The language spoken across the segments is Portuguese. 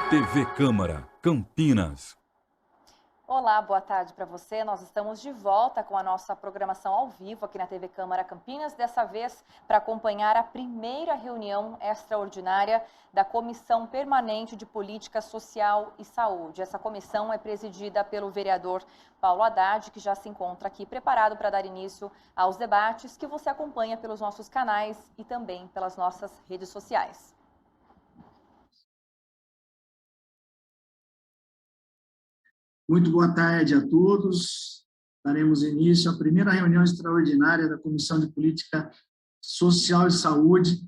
TV Câmara, Campinas. Olá, boa tarde para você. Nós estamos de volta com a nossa programação ao vivo aqui na TV Câmara Campinas, dessa vez para acompanhar a primeira reunião extraordinária da Comissão Permanente de Política Social e Saúde. Essa comissão é presidida pelo vereador Paulo Haddad, que já se encontra aqui preparado para dar início aos debates que você acompanha pelos nossos canais e também pelas nossas redes sociais. Muito boa tarde a todos. Daremos início à primeira reunião extraordinária da Comissão de Política Social e Saúde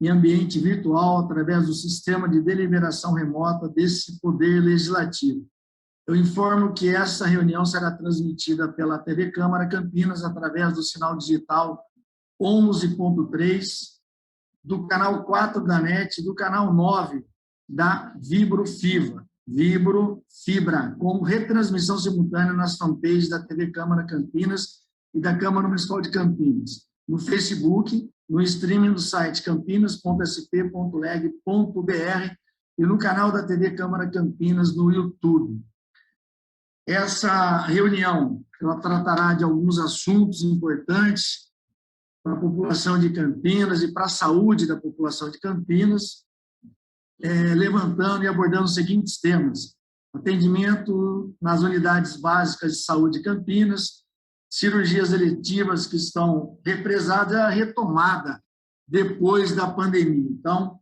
em ambiente virtual, através do sistema de deliberação remota desse Poder Legislativo. Eu informo que essa reunião será transmitida pela TV Câmara Campinas, através do sinal digital 11.3, do canal 4 da NET, do canal 9 da Vibro Fibra, com retransmissão simultânea nas fanpages da TV Câmara Campinas e da Câmara Municipal de Campinas, no Facebook, no streaming do site campinas.sp.leg.br e no canal da TV Câmara Campinas no YouTube. Essa reunião ela tratará de alguns assuntos importantes para a população de Campinas e para a saúde da população de Campinas, levantando e abordando os seguintes temas: atendimento nas unidades básicas de saúde de Campinas, cirurgias eletivas que estão represadas, a retomada depois da pandemia. Então,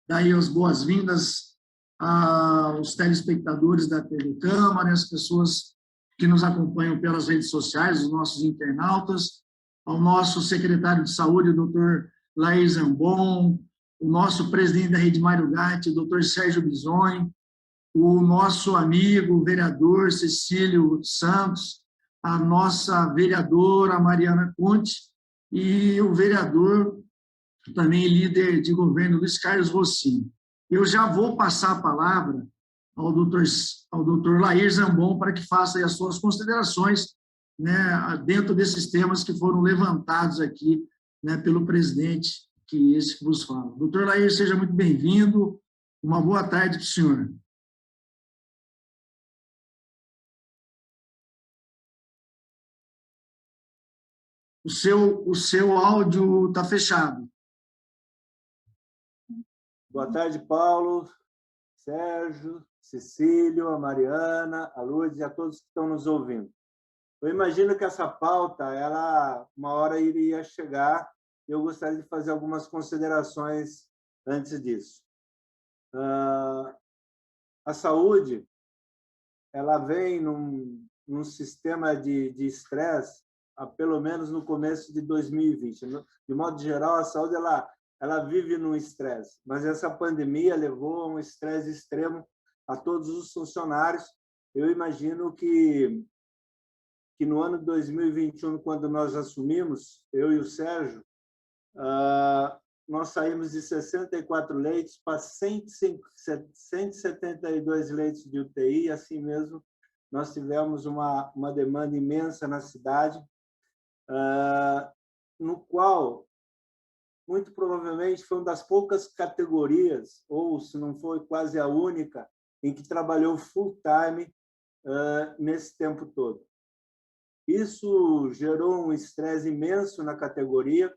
daí as boas-vindas aos telespectadores da TV Câmara, as pessoas que nos acompanham pelas redes sociais, os nossos internautas, ao nosso secretário de Saúde, o doutor Lair Zambon, o nosso presidente da Rede Mário Gatti, o doutor Sérgio Bisonho, o nosso amigo, o vereador Cecílio Santos, a nossa vereadora Mariana Conte e o vereador, também líder de governo, Luiz Carlos Rossini. Eu já vou passar a palavra ao doutor Lair Zambon para que faça aí as suas considerações, né, dentro desses temas que foram levantados aqui, né, pelo presidente, que esse que vos fala. Doutor Lair, seja muito bem-vindo. Uma boa tarde para o senhor. O seu áudio está fechado. Boa tarde, Paulo, Sérgio, Cecílio, a Mariana, a Lourdes e a todos que estão nos ouvindo. Eu imagino que essa pauta, ela uma hora iria chegar, e eu gostaria de fazer algumas considerações antes disso. A saúde, ela vem num sistema de estresse, pelo menos no começo de 2020. De modo geral, a saúde ela vive num estresse, mas essa pandemia levou a um estresse extremo a todos os funcionários. Eu imagino que no ano de 2021, quando nós assumimos, eu e o Sérgio, nós saímos de 64 leitos para 172 leitos de UTI, e assim mesmo nós tivemos uma demanda imensa na cidade, no qual, muito provavelmente, foi uma das poucas categorias, ou se não foi quase a única, em que trabalhou full-time nesse tempo todo. Isso gerou um estresse imenso na categoria,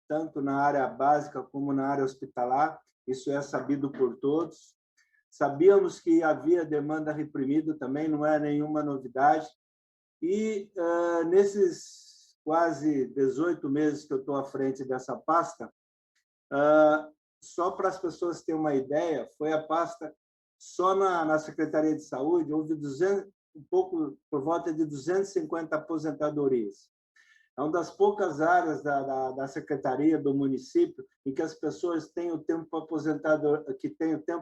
tanto na área básica como na área hospitalar. Isso é sabido por todos. Sabíamos que havia demanda reprimida também, não é nenhuma novidade. E nesses quase 18 meses que eu estou à frente dessa pasta, só para as pessoas terem uma ideia, foi a pasta, só na Secretaria de Saúde, houve por volta de 250 aposentadorias. É uma das poucas áreas da Secretaria, do município, em que as pessoas têm o tempo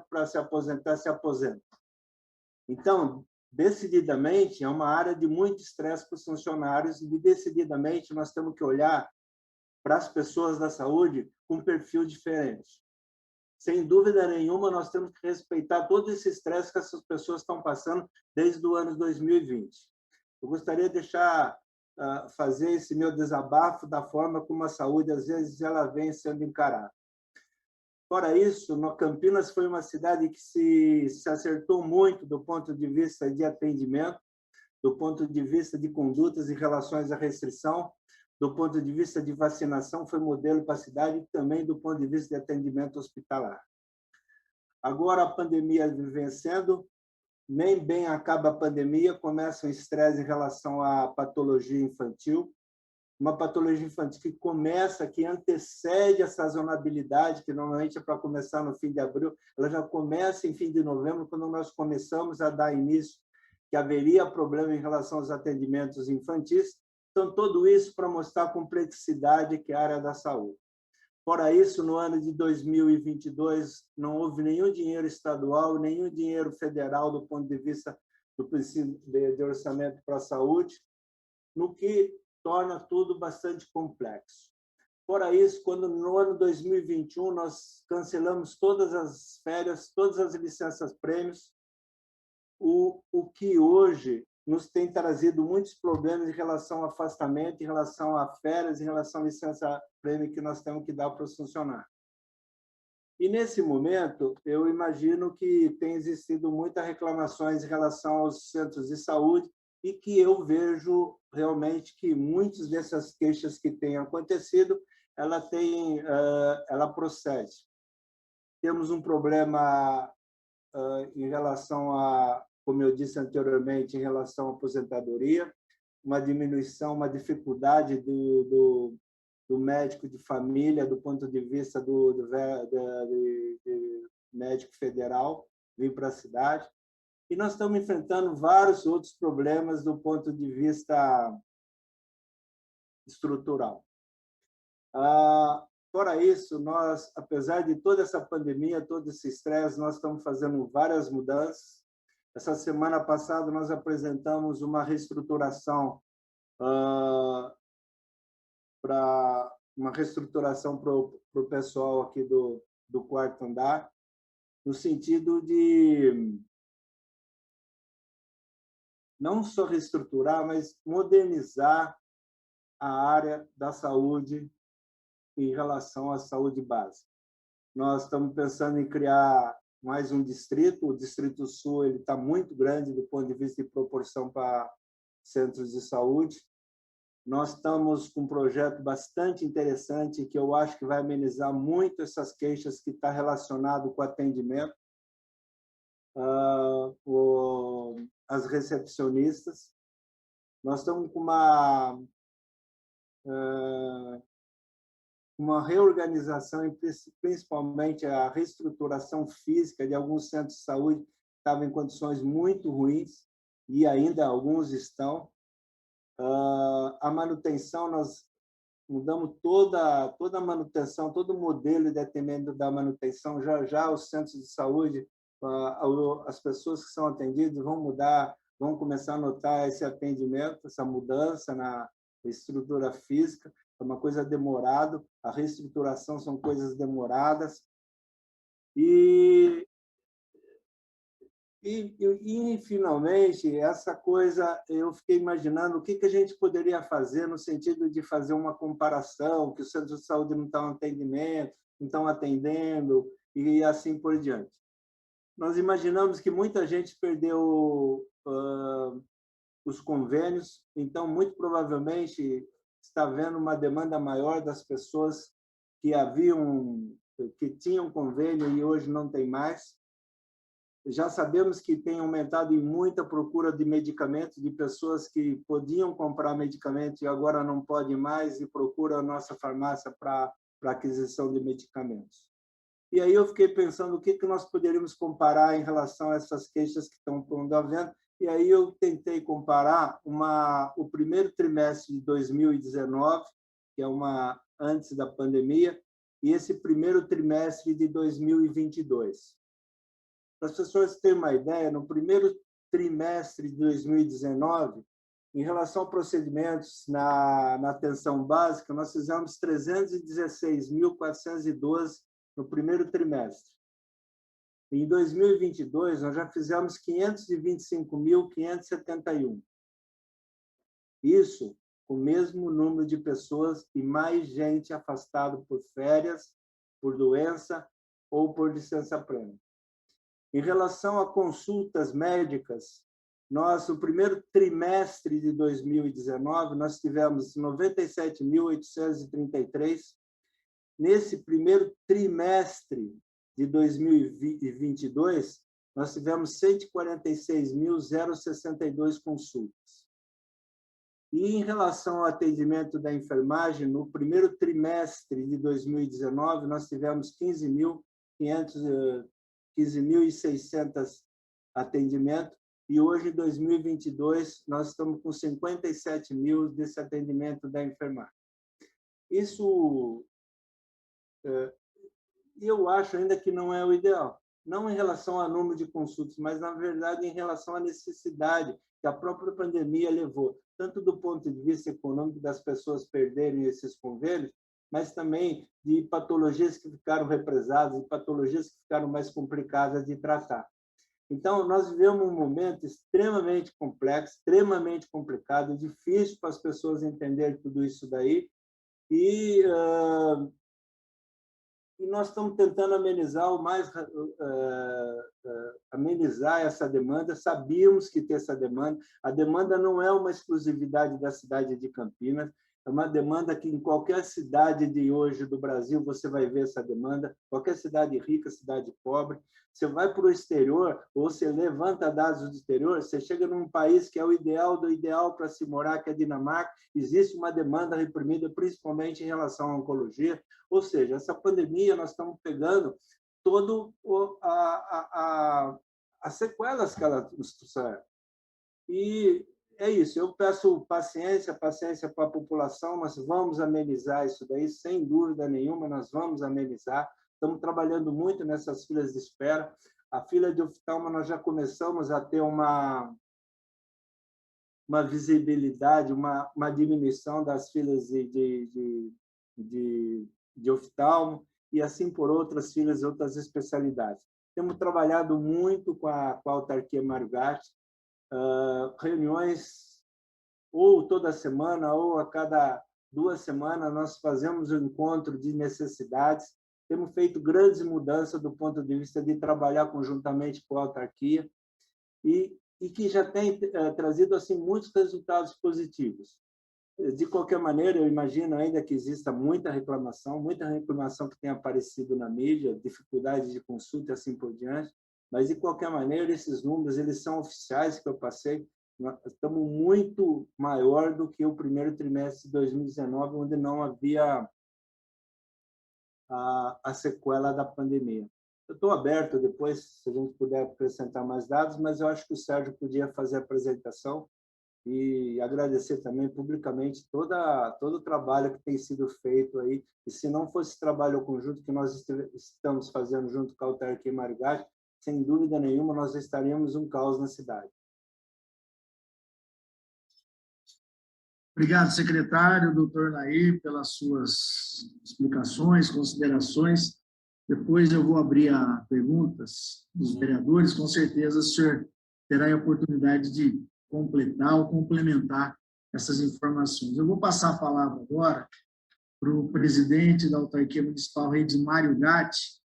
para se aposentar, se aposentam. Então, decididamente, é uma área de muito estresse para os funcionários, e decididamente nós temos que olhar para as pessoas da saúde com um perfil diferente. Sem dúvida nenhuma, nós temos que respeitar todo esse estresse que essas pessoas estão passando desde o ano 2020. Eu gostaria de fazer esse meu desabafo da forma como a saúde, às vezes, ela vem sendo encarada. Fora isso, Campinas foi uma cidade que se acertou muito do ponto de vista de atendimento, do ponto de vista de condutas em relações à restrição, do ponto de vista de vacinação, foi modelo para a cidade e também do ponto de vista de atendimento hospitalar. Agora, a pandemia vem vencendo, nem bem acaba a pandemia, começa um estresse em relação à patologia infantil, uma patologia infantil que começa, que antecede a sazonabilidade, que normalmente é para começar no fim de abril, ela já começa em fim de novembro, quando nós começamos a dar início, que haveria problema em relação aos atendimentos infantis. Então, tudo isso para mostrar a complexidade que é a área da saúde. Fora isso, no ano de 2022, não houve nenhum dinheiro estadual, nenhum dinheiro federal do ponto de vista do princípio de orçamento para a saúde, no que torna tudo bastante complexo. Fora isso, quando no ano 2021 nós cancelamos todas as férias, todas as licenças-prêmios, o que hoje nos tem trazido muitos problemas em relação ao afastamento, em relação a férias, em relação à licença-prêmio que nós temos que dar para os funcionários. E, nesse momento, eu imagino que tem existido muitas reclamações em relação aos centros de saúde e que eu vejo realmente que muitas dessas queixas que têm acontecido, ela procede. Temos um problema em relação a, como eu disse anteriormente, em relação à aposentadoria, uma diminuição, uma dificuldade do médico de família, do ponto de vista do médico federal, vir para a cidade. E nós estamos enfrentando vários outros problemas do ponto de vista estrutural. Fora isso, nós, apesar de toda essa pandemia, todo esse estresse, nós estamos fazendo várias mudanças. Essa semana passada, nós apresentamos uma reestruturação para o pessoal aqui do quarto andar, no sentido de não só reestruturar, mas modernizar a área da saúde em relação à saúde básica. Nós estamos pensando em criar mais um distrito. O Distrito Sul está muito grande do ponto de vista de proporção para centros de saúde. Nós estamos com um projeto bastante interessante que eu acho que vai amenizar muito essas queixas que está relacionado com o atendimento. As recepcionistas. Nós estamos com uma reorganização e principalmente a reestruturação física de alguns centros de saúde que estavam em condições muito ruins e ainda alguns estão. A manutenção, nós mudamos toda a manutenção, todo o modelo de atendimento da manutenção. Já os centros de saúde, as pessoas que são atendidas vão começar a notar esse atendimento, essa mudança na estrutura física. É uma coisa demorada, a reestruturação são coisas demoradas. E finalmente, essa coisa, eu fiquei imaginando o que a gente poderia fazer no sentido de fazer uma comparação, que os centros de saúde não estão atendendo, e assim por diante. Nós imaginamos que muita gente perdeu os convênios, então, muito provavelmente, está havendo uma demanda maior das pessoas que tinham convênio e hoje não tem mais. Já sabemos que tem aumentado em muita procura de medicamentos, de pessoas que podiam comprar medicamentos e agora não podem mais e procuram a nossa farmácia para aquisição de medicamentos. E aí eu fiquei pensando o que nós poderíamos comparar em relação a essas queixas que estão havendo. E aí eu tentei comparar o primeiro trimestre de 2019, que é antes da pandemia, e esse primeiro trimestre de 2022. Para as pessoas terem uma ideia, no primeiro trimestre de 2019, em relação a procedimentos na atenção básica, nós fizemos 316.412 no primeiro trimestre. Em 2022, nós já fizemos 525.571. Isso com o mesmo número de pessoas e mais gente afastada por férias, por doença ou por licença-prêmio. Em relação a consultas médicas, no primeiro trimestre de 2019, nós tivemos 97.833. Nesse primeiro trimestre de 2022, nós tivemos 146.062 consultas. E em relação ao atendimento da enfermagem, no primeiro trimestre de 2019, nós tivemos 15.600 atendimentos, e hoje, em 2022, nós estamos com 57 mil desse atendimento da enfermagem. Isso, eu acho ainda que não é o ideal. Não em relação ao número de consultas, mas, na verdade, em relação à necessidade que a própria pandemia levou, tanto do ponto de vista econômico das pessoas perderem esses convênios, mas também de patologias que ficaram represadas e patologias que ficaram mais complicadas de tratar. Então, nós vivemos um momento extremamente complexo, extremamente complicado, difícil para as pessoas entenderem tudo isso daí, e nós estamos tentando amenizar essa demanda. Sabíamos que tem essa demanda. A demanda não é uma exclusividade da cidade de Campinas, é uma demanda que em qualquer cidade de hoje do Brasil você vai ver essa demanda, qualquer cidade rica, cidade pobre. Você vai para o exterior, ou você levanta dados do exterior, você chega num país que é o ideal do ideal para se morar, que é a Dinamarca, existe uma demanda reprimida, principalmente em relação à oncologia. Ou seja, essa pandemia, nós estamos pegando todas as sequelas que ela nos trouxe. E é isso, eu peço paciência para a população, nós vamos amenizar isso daí, sem dúvida nenhuma, nós vamos amenizar. Estamos trabalhando muito nessas filas de espera. A fila de oftalmo, nós já começamos a ter uma visibilidade, uma diminuição das filas de oftalmo, e assim por outras filas, outras especialidades. Temos trabalhado muito com a autarquia Mário Gatti, reuniões ou toda semana ou a cada 2 semanas nós fazemos um encontro de necessidades. Temos feito grandes mudanças do ponto de vista de trabalhar conjuntamente com a autarquia e que já tem trazido assim muitos resultados positivos. De qualquer maneira, eu imagino ainda que exista muita reclamação que tem aparecido na mídia, dificuldade de consulta e assim por diante, mas, de qualquer maneira, esses números eles são oficiais que eu passei. Nós estamos muito maior do que o primeiro trimestre de 2019, onde não havia a sequela da pandemia. Eu estou aberto depois, se a gente puder apresentar mais dados, mas eu acho que o Sérgio podia fazer a apresentação e agradecer também publicamente todo o trabalho que tem sido feito aí. E se não fosse trabalho conjunto que nós estamos fazendo junto com a autarquia Mário Gatti, sem dúvida nenhuma, nós estaríamos um caos na cidade. Obrigado, secretário, doutor Nair, pelas suas explicações, considerações. Depois eu vou abrir a perguntas dos vereadores. Com certeza o senhor terá a oportunidade de completar ou complementar essas informações. Eu vou passar a palavra agora para o presidente da autarquia municipal, Mário Gatti,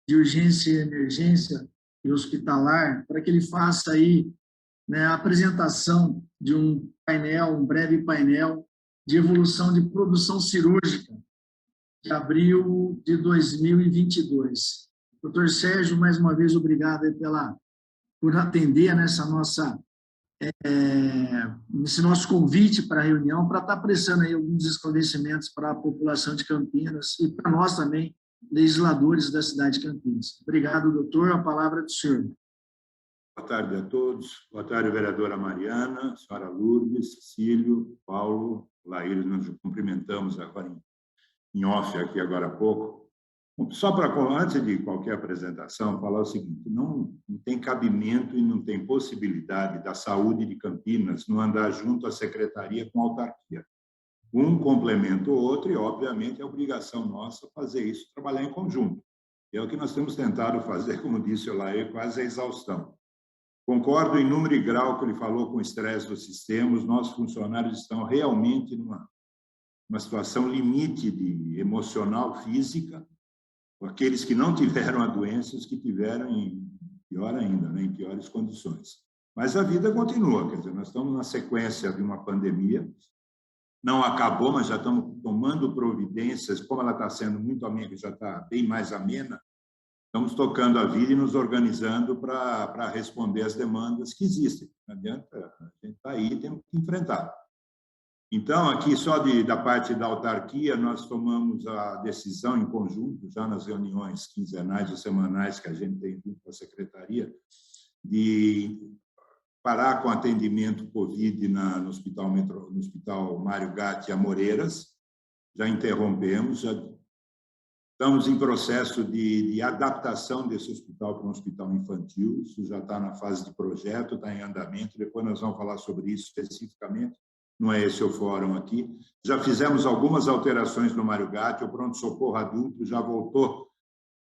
de urgência e emergência e hospitalar, para que ele faça aí, né, a apresentação de um breve painel de evolução de produção cirúrgica de abril de 2022. Doutor Sérgio, mais uma vez, obrigado aí por atender nesse nosso convite para a reunião, para estar prestando aí alguns esclarecimentos para a população de Campinas e para nós também, legisladores da cidade de Campinas. Obrigado, doutor. A palavra é do senhor. Boa tarde a todos. Boa tarde, vereadora Mariana, senhora Lourdes, Cecílio, Paulo, Laíris, nós cumprimentamos agora em off aqui agora há pouco. Só para, antes de qualquer apresentação, falar o seguinte: não tem cabimento e não tem possibilidade da saúde de Campinas não andar junto à secretaria com a autarquia. Um complementa o outro e, obviamente, é obrigação nossa fazer isso, trabalhar em conjunto. É o que nós temos tentado fazer, como disse o Laí, quase a exaustão. Concordo em número e grau que ele falou com o estresse do sistema. Os nossos funcionários estão realmente numa situação limite de emocional, física, aqueles que não tiveram a doença, os que tiveram pior ainda, né, em piores condições. Mas a vida continua, quer dizer, nós estamos na sequência de uma pandemia, não acabou, mas já estamos tomando providências, como ela está sendo muito amena, já está bem mais amena, estamos tocando a vida e nos organizando para responder às demandas que existem. Não adianta, a gente está aí, temos que enfrentar. Então, aqui só da parte da autarquia, nós tomamos a decisão em conjunto, já nas reuniões quinzenais ou semanais que a gente tem junto com a secretaria, de parar com atendimento COVID no Hospital Mário Gatti Amoreiras, já interrompemos, já estamos em processo de adaptação desse hospital para um hospital infantil, isso já está na fase de projeto, está em andamento, depois nós vamos falar sobre isso especificamente, não é esse o fórum aqui. Já fizemos algumas alterações no Mário Gatti, o pronto-socorro adulto já voltou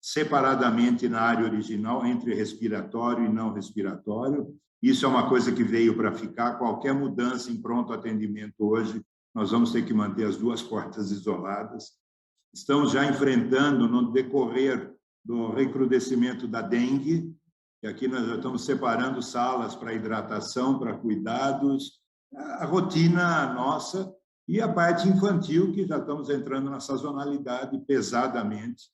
separadamente na área original, entre respiratório e não respiratório. Isso é uma coisa que veio para ficar. Qualquer mudança em pronto atendimento hoje, nós vamos ter que manter as duas portas isoladas. Estamos já enfrentando, no decorrer do recrudescimento da dengue, e aqui nós já estamos separando salas para hidratação, para cuidados, a rotina nossa, e a parte infantil, que já estamos entrando na sazonalidade pesadamente,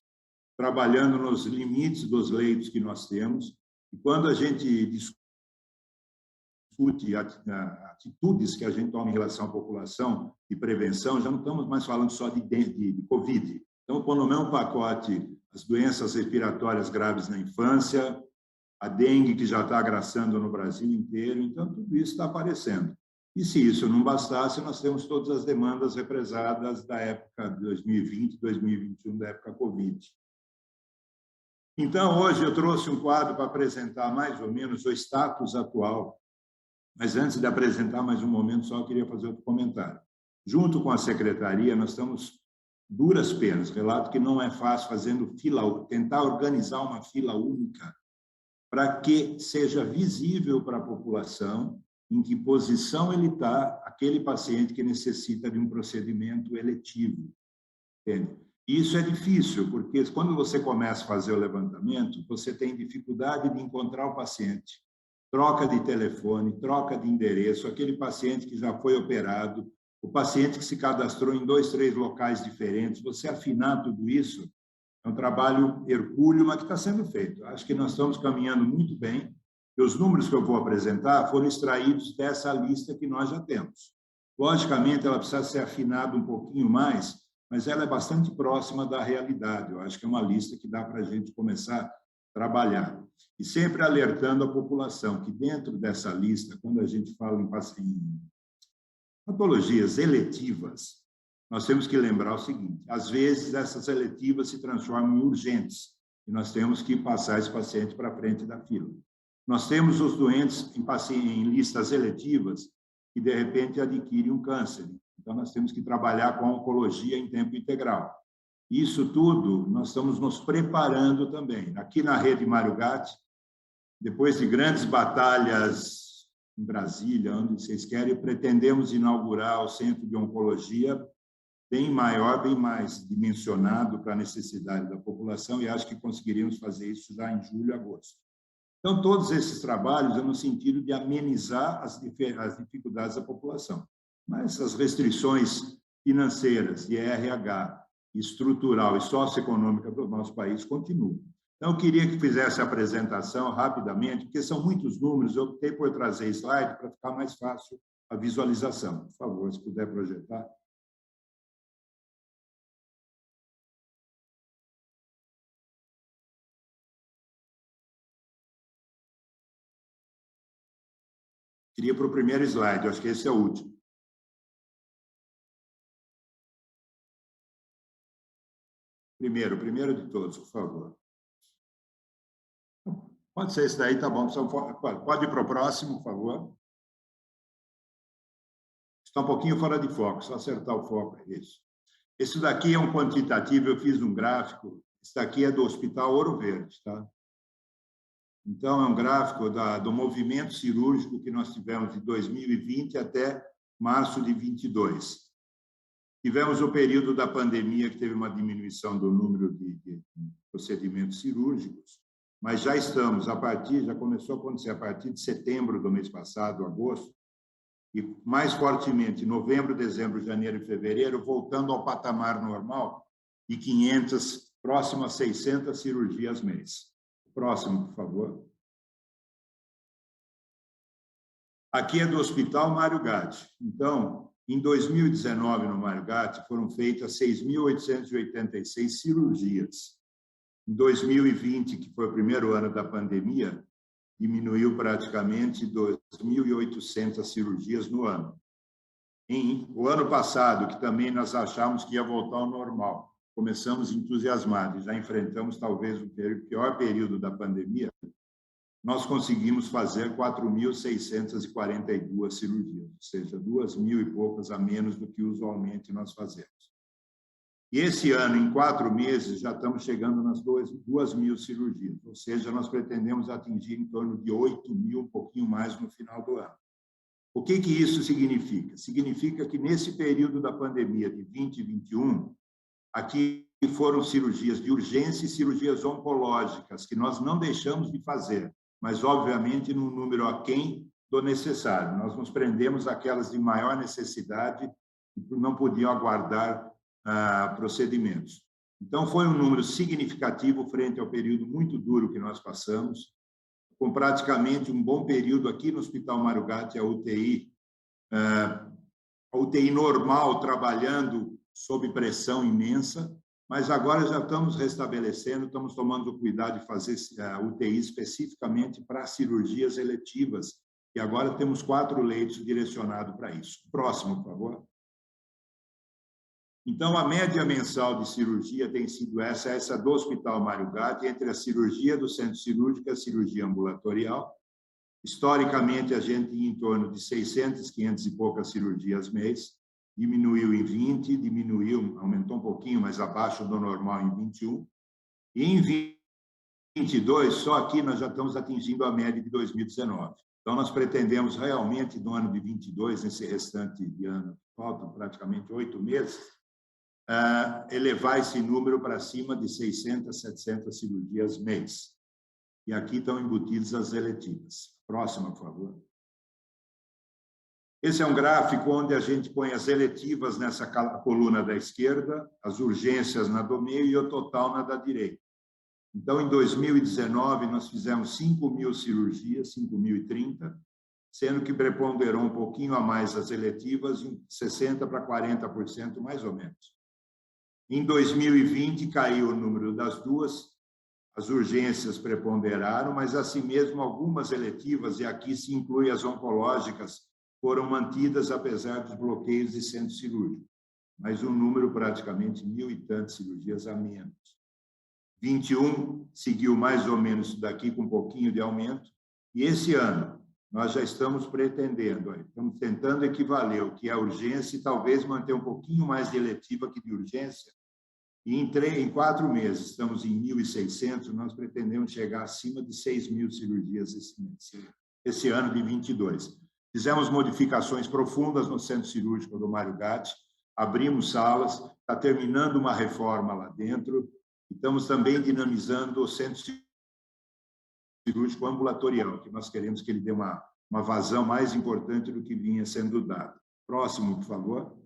trabalhando nos limites dos leitos que nós temos. E quando a gente discute atitudes que a gente toma em relação à população de prevenção, já não estamos mais falando só de Covid. Então, pondo no mesmo pacote as doenças respiratórias graves na infância, a dengue, que já está agraçando no Brasil inteiro, então tudo isso está aparecendo. E se isso não bastasse, nós temos todas as demandas represadas da época de 2020, 2021, da época Covid. Então, hoje eu trouxe um quadro para apresentar mais ou menos o status atual. Mas antes de apresentar mais um momento, só eu queria fazer outro comentário. Junto com a secretaria, nós estamos duras penas, relato que não é fácil, fazendo fila, tentar organizar uma fila única para que seja visível para a população em que posição ele está, aquele paciente que necessita de um procedimento eletivo. Entende? Isso é difícil, porque quando você começa a fazer o levantamento, você tem dificuldade de encontrar o paciente. Troca de telefone, troca de endereço, aquele paciente que já foi operado, o paciente que se cadastrou em 2, 3 locais diferentes, você afinar tudo isso é um trabalho hercúleo, mas que está sendo feito. Acho que nós estamos caminhando muito bem, e os números que eu vou apresentar foram extraídos dessa lista que nós já temos. Logicamente, ela precisa ser afinada um pouquinho mais, mas ela é bastante próxima da realidade. Eu acho que é uma lista que dá para a gente começar a trabalhar. E sempre alertando a população que dentro dessa lista, quando a gente fala em patologias eletivas, nós temos que lembrar o seguinte: às vezes essas eletivas se transformam em urgentes e nós temos que passar esse paciente para frente da fila. Nós temos os doentes em listas eletivas que de repente adquirem um câncer. Então nós temos que trabalhar com a oncologia em tempo integral. Isso tudo nós estamos nos preparando também. Aqui na rede Mário Gatti, depois de grandes batalhas em Brasília, onde vocês querem, pretendemos inaugurar o Centro de Oncologia bem maior, bem mais dimensionado para a necessidade da população, e acho que conseguiríamos fazer isso já em julho, agosto. Então, todos esses trabalhos é no sentido de amenizar as dificuldades da população. Mas as restrições financeiras, de RH, estrutural e socioeconômica do nosso país continuam. Então, eu queria que fizesse a apresentação rapidamente, porque são muitos números, eu optei por trazer slide para ficar mais fácil a visualização. Por favor, se puder projetar. Queria para o primeiro slide, eu acho que esse é o último. O primeiro de todos, por favor. Pode ser esse daí, tá bom. Pode ir para o próximo, por favor. Está um pouquinho fora de foco, só acertar o foco. Isso. Esse daqui é um quantitativo, eu fiz um gráfico. Esse daqui é do Hospital Ouro Verde, tá? Então, é um gráfico do movimento cirúrgico que nós tivemos de 2020 até março de 22. Tivemos o período da pandemia, que teve uma diminuição do número de procedimentos cirúrgicos, mas já começou a acontecer a partir de setembro do mês passado, agosto, e mais fortemente, novembro, dezembro, janeiro e fevereiro, voltando ao patamar normal de 500, próximo a 600 cirurgias mês. Próximo, por favor. Aqui é do Hospital Mário Gatti. Então, em 2019, no Mário Gatti, foram feitas 6.886 cirurgias. Em 2020, que foi o primeiro ano da pandemia, diminuiu praticamente 2.800 cirurgias no ano. O ano passado, que também nós achávamos que ia voltar ao normal, começamos entusiasmados, já enfrentamos talvez o pior período da pandemia, nós conseguimos fazer 4.642 cirurgias, ou seja, 2.000 e poucas a menos do que usualmente nós fazemos. E esse ano, em 4 meses, já estamos chegando nas 2.000 cirurgias, ou seja, nós pretendemos atingir em torno de 8.000, um pouquinho mais no final do ano. O que isso significa? Significa que nesse período da pandemia de 2021, aqui foram cirurgias de urgência e cirurgias oncológicas, que nós não deixamos de fazer, mas, obviamente, num número aquém do necessário. Nós nos prendemos àquelas de maior necessidade e não podiam aguardar procedimentos. Então, foi um número significativo frente ao período muito duro que nós passamos, com praticamente um bom período aqui no Hospital Mário Gatti, a UTI normal, trabalhando sob pressão imensa, mas agora já estamos restabelecendo, estamos tomando cuidado de fazer a UTI especificamente para cirurgias eletivas, e agora temos 4 leitos direcionados para isso. Próximo, por favor. Então, a média mensal de cirurgia tem sido essa do Hospital Mário Gatti, entre a cirurgia do centro cirúrgico e a cirurgia ambulatorial. Historicamente, a gente ia em torno de 600, 500 e poucas cirurgias mês, diminuiu em 20, aumentou um pouquinho, mas abaixo do normal em 21. E em 22, só aqui nós já estamos atingindo a média de 2019. Então, nós pretendemos realmente, no ano de 22, nesse restante de ano, faltam praticamente 8 meses, elevar esse número para cima de 600, 700 cirurgias mês. E aqui estão embutidas as eletivas. Próxima, por favor. Esse é um gráfico onde a gente põe as eletivas nessa coluna da esquerda, as urgências na do meio e o total na da direita. Então, em 2019, nós fizemos 5.000 cirurgias, 5.030, sendo que preponderou um pouquinho a mais as eletivas, 60% para 40%, mais ou menos. Em 2020, caiu o número das duas, as urgências preponderaram, mas, assim mesmo, algumas eletivas, e aqui se inclui as oncológicas, foram mantidas, apesar dos bloqueios de centro cirúrgico, mas um número praticamente 1.000 e tantas cirurgias a menos. 21 seguiu mais ou menos isso daqui, com um pouquinho de aumento, e esse ano nós já estamos pretendendo, estamos tentando equivaler o que é a urgência e talvez manter um pouquinho mais de eletiva que de urgência. E em 4 meses, estamos em 1.600, nós pretendemos chegar acima de 6.000 cirurgias esse ano de 22. Fizemos modificações profundas no centro cirúrgico do Mário Gatti, abrimos salas, está terminando uma reforma lá dentro, e estamos também dinamizando o centro cirúrgico ambulatorial, que nós queremos que ele dê uma vazão mais importante do que vinha sendo dado. Próximo, por favor.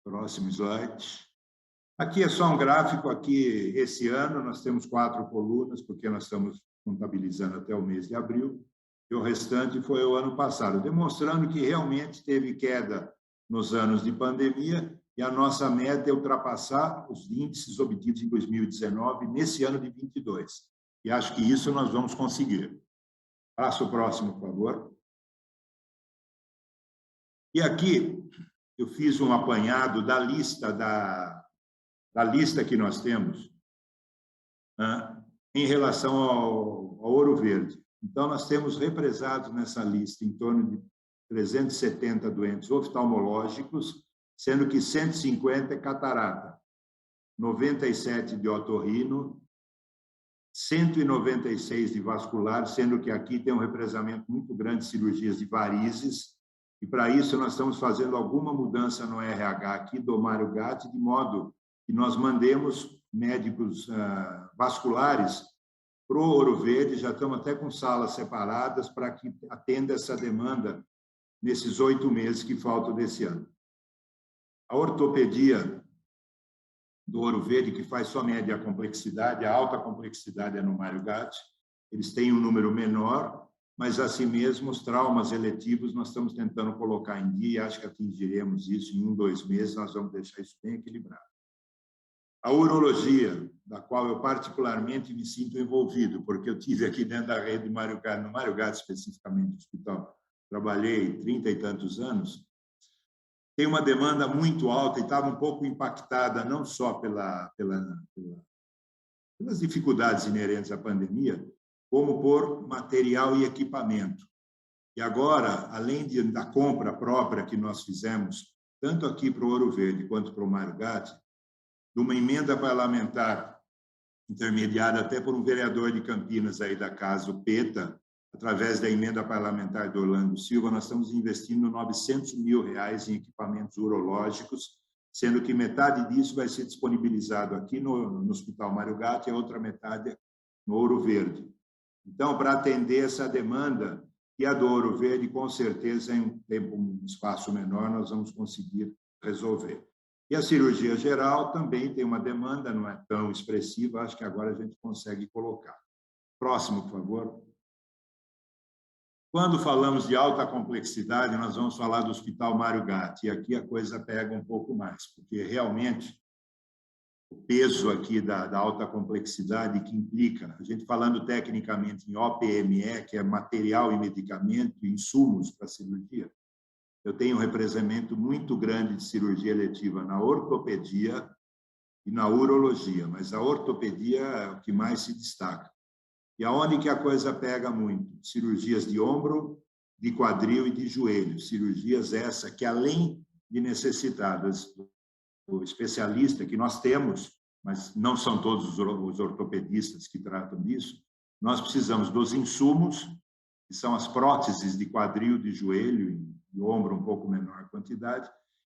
Próximo slide. Aqui é só um gráfico, aqui esse ano nós temos 4 colunas, porque nós estamos contabilizando até o mês de abril, e o restante foi o ano passado, demonstrando que realmente teve queda nos anos de pandemia, e a nossa meta é ultrapassar os índices obtidos em 2019, nesse ano de 22. E acho que isso nós vamos conseguir. Passa o próximo, por favor. E aqui eu fiz um apanhado da lista que nós temos em relação ao Ouro Verde. Então, nós temos represados nessa lista em torno de 370 doentes oftalmológicos, sendo que 150 é catarata, 97 de otorrino, 196 de vascular, sendo que aqui tem um represamento muito grande de cirurgias de varizes, e para isso nós estamos fazendo alguma mudança no RH aqui do Mário Gatti, de modo que nós médicos vasculares para o Ouro Verde, já estamos até com salas separadas para que atenda essa demanda nesses 8 meses que faltam desse ano. A ortopedia do Ouro Verde, que faz só média complexidade, a alta complexidade é no Mário Gatti, eles têm um número menor, mas assim mesmo os traumas eletivos nós estamos tentando colocar em dia, acho que atingiremos isso em 1, 2 meses, nós vamos deixar isso bem equilibrado. A urologia, da qual eu particularmente me sinto envolvido, porque eu tive aqui dentro da rede Mário Gatti, no Mário Gatti especificamente, no hospital, trabalhei 30 e tantos anos, tem uma demanda muito alta e estava um pouco impactada não só pelas dificuldades inerentes à pandemia, como por material e equipamento. E agora, além da compra própria que nós fizemos, tanto aqui para o Ouro Verde quanto para o Mário Gatti, de uma emenda parlamentar intermediada até por um vereador de Campinas aí da casa, o Peta, através da emenda parlamentar do Orlando Silva, nós estamos investindo R$900 mil em equipamentos urológicos, sendo que metade disso vai ser disponibilizado aqui no Hospital Mário Gatti e a outra metade no Ouro Verde. Então, para atender essa demanda, e a do Ouro Verde, com certeza, em um espaço menor, nós vamos conseguir resolver. E a cirurgia geral também tem uma demanda, não é tão expressiva, acho que agora a gente consegue colocar. Próximo, por favor. Quando falamos de alta complexidade, nós vamos falar do Hospital Mário Gatti, e aqui a coisa pega um pouco mais, porque realmente o peso aqui da alta complexidade que implica, a gente falando tecnicamente em OPME, que é material e medicamento, insumos para cirurgia, eu tenho um representamento muito grande de cirurgia eletiva na ortopedia e na urologia, mas a ortopedia é o que mais se destaca. E aonde que a coisa pega muito? Cirurgias de ombro, de quadril e de joelho. Cirurgias essa que, além de necessitadas do especialista que nós temos, mas não são todos os ortopedistas que tratam disso, nós precisamos dos insumos, que são as próteses de quadril, de joelho e ombro, um pouco menor quantidade,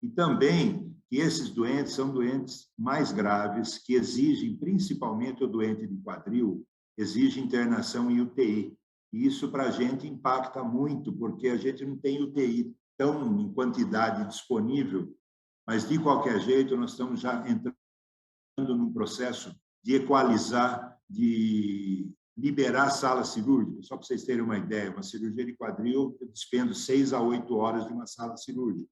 e também que esses doentes são doentes mais graves, que exigem, principalmente o doente de quadril, exige internação em UTI. E isso para a gente impacta muito, porque a gente não tem UTI tão em quantidade disponível, mas de qualquer jeito nós estamos já entrando num processo de equalizar, de liberar sala cirúrgica. Só para vocês terem uma ideia, uma cirurgia de quadril, eu despendo 6 a 8 horas de uma sala cirúrgica.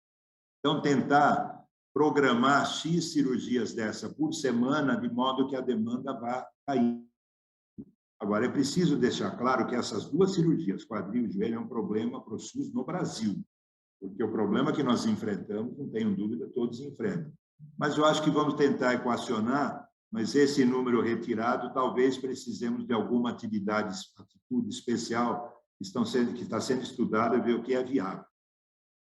Então, tentar programar X cirurgias dessa por semana, de modo que a demanda vá cair. Agora, é preciso deixar claro que essas 2 cirurgias, quadril e joelho, é um problema para o SUS no Brasil, porque o problema que nós enfrentamos, não tenho dúvida, todos enfrentam. Mas eu acho que vamos tentar equacionar, mas esse número retirado, talvez precisemos de alguma atitude especial que está sendo estudada e ver o que é viável.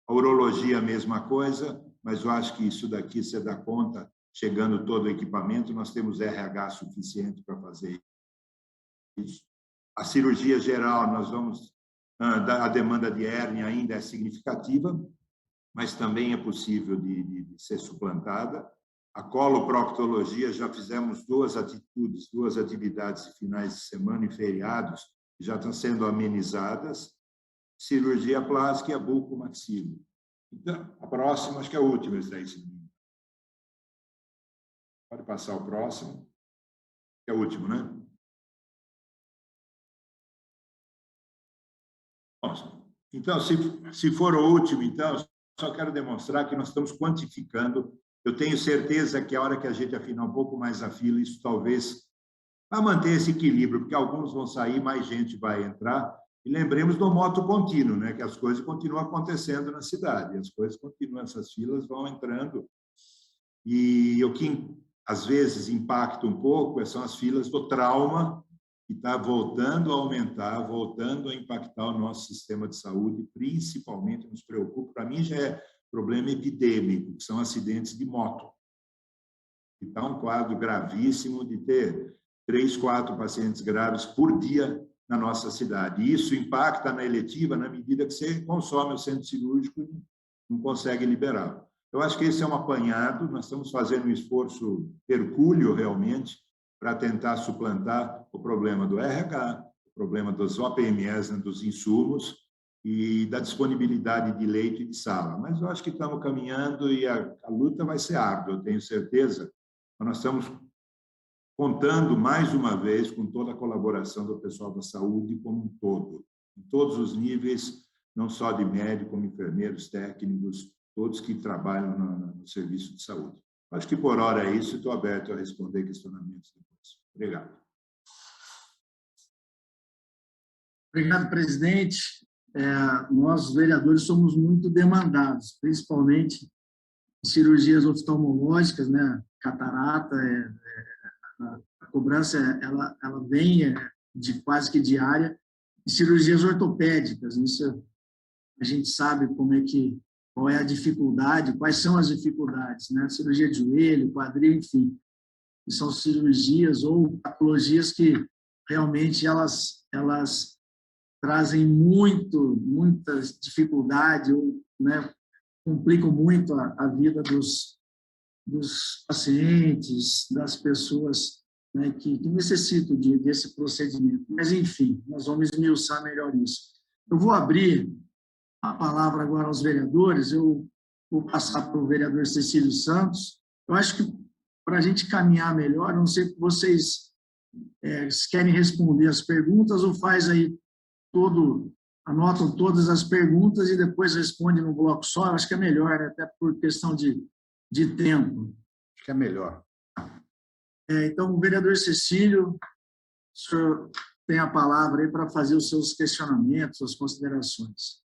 A urologia, a mesma coisa, mas eu acho que isso daqui você dá conta, chegando todo o equipamento, nós temos RH suficiente para fazer isso. A cirurgia geral, nós vamos... A demanda de hérnia ainda é significativa, mas também é possível de ser suplantada. A coloproctologia, já fizemos 2 atividades de finais de semana e feriados, que já estão sendo amenizadas. Cirurgia plástica e a bucomaxilo. Então, a próxima, acho que é a última, esse daí. Pode passar o próximo. É o último, né? Então, se for o último, então, só quero demonstrar que nós estamos quantificando. Eu tenho certeza que a hora que a gente afinar um pouco mais a fila, isso talvez vai manter esse equilíbrio, porque alguns vão sair, mais gente vai entrar. E lembremos do moto contínuo, né? Que as coisas continuam acontecendo na cidade, as coisas continuam, essas filas vão entrando. E o que, às vezes, impacta um pouco são as filas do trauma, que está voltando a aumentar, voltando a impactar o nosso sistema de saúde, principalmente nos preocupa. Para mim, já é problema epidêmico, que são acidentes de moto. Está um quadro gravíssimo de ter 3, 4 pacientes graves por dia na nossa cidade. E isso impacta na eletiva na medida que você consome o centro cirúrgico e não consegue liberar. Eu acho que esse é um apanhado, nós estamos fazendo um esforço hercúleo, realmente, para tentar suplantar o problema do RH, o problema dos OPMS, né, dos insumos, e da disponibilidade de leito e de sala. Mas eu acho que estamos caminhando e a luta vai ser árdua, eu tenho certeza. Nós estamos contando, mais uma vez, com toda a colaboração do pessoal da saúde como um todo, em todos os níveis, não só de médico, como enfermeiros, técnicos, todos que trabalham no serviço de saúde. Acho que por hora é isso, estou aberto a responder questionamentos depois. Obrigado. Obrigado, presidente. Nós, vereadores, somos muito demandados, principalmente em cirurgias oftalmológicas, né? Catarata, a cobrança ela vem de quase que diária, e cirurgias ortopédicas. Isso a gente sabe qual é a dificuldade, quais são as dificuldades, né? Cirurgia de joelho, quadril, enfim. E são cirurgias ou patologias que realmente elas trazem muita dificuldade, ou, né, complicam muito a vida dos pacientes, das pessoas, né, que necessitam desse procedimento. Mas, enfim, nós vamos esmiuçar melhor isso. Eu vou abrir a palavra agora aos vereadores, eu vou passar para o vereador Cecílio Santos. Eu acho que, para a gente caminhar melhor, não sei se vocês se querem responder as perguntas ou faz aí anotam todas as perguntas e depois responde no bloco só. Eu acho que é melhor, né? Até por questão de tempo. Acho que é melhor. Então, o vereador Cecílio, o senhor tem a palavra aí para fazer os seus questionamentos, suas considerações.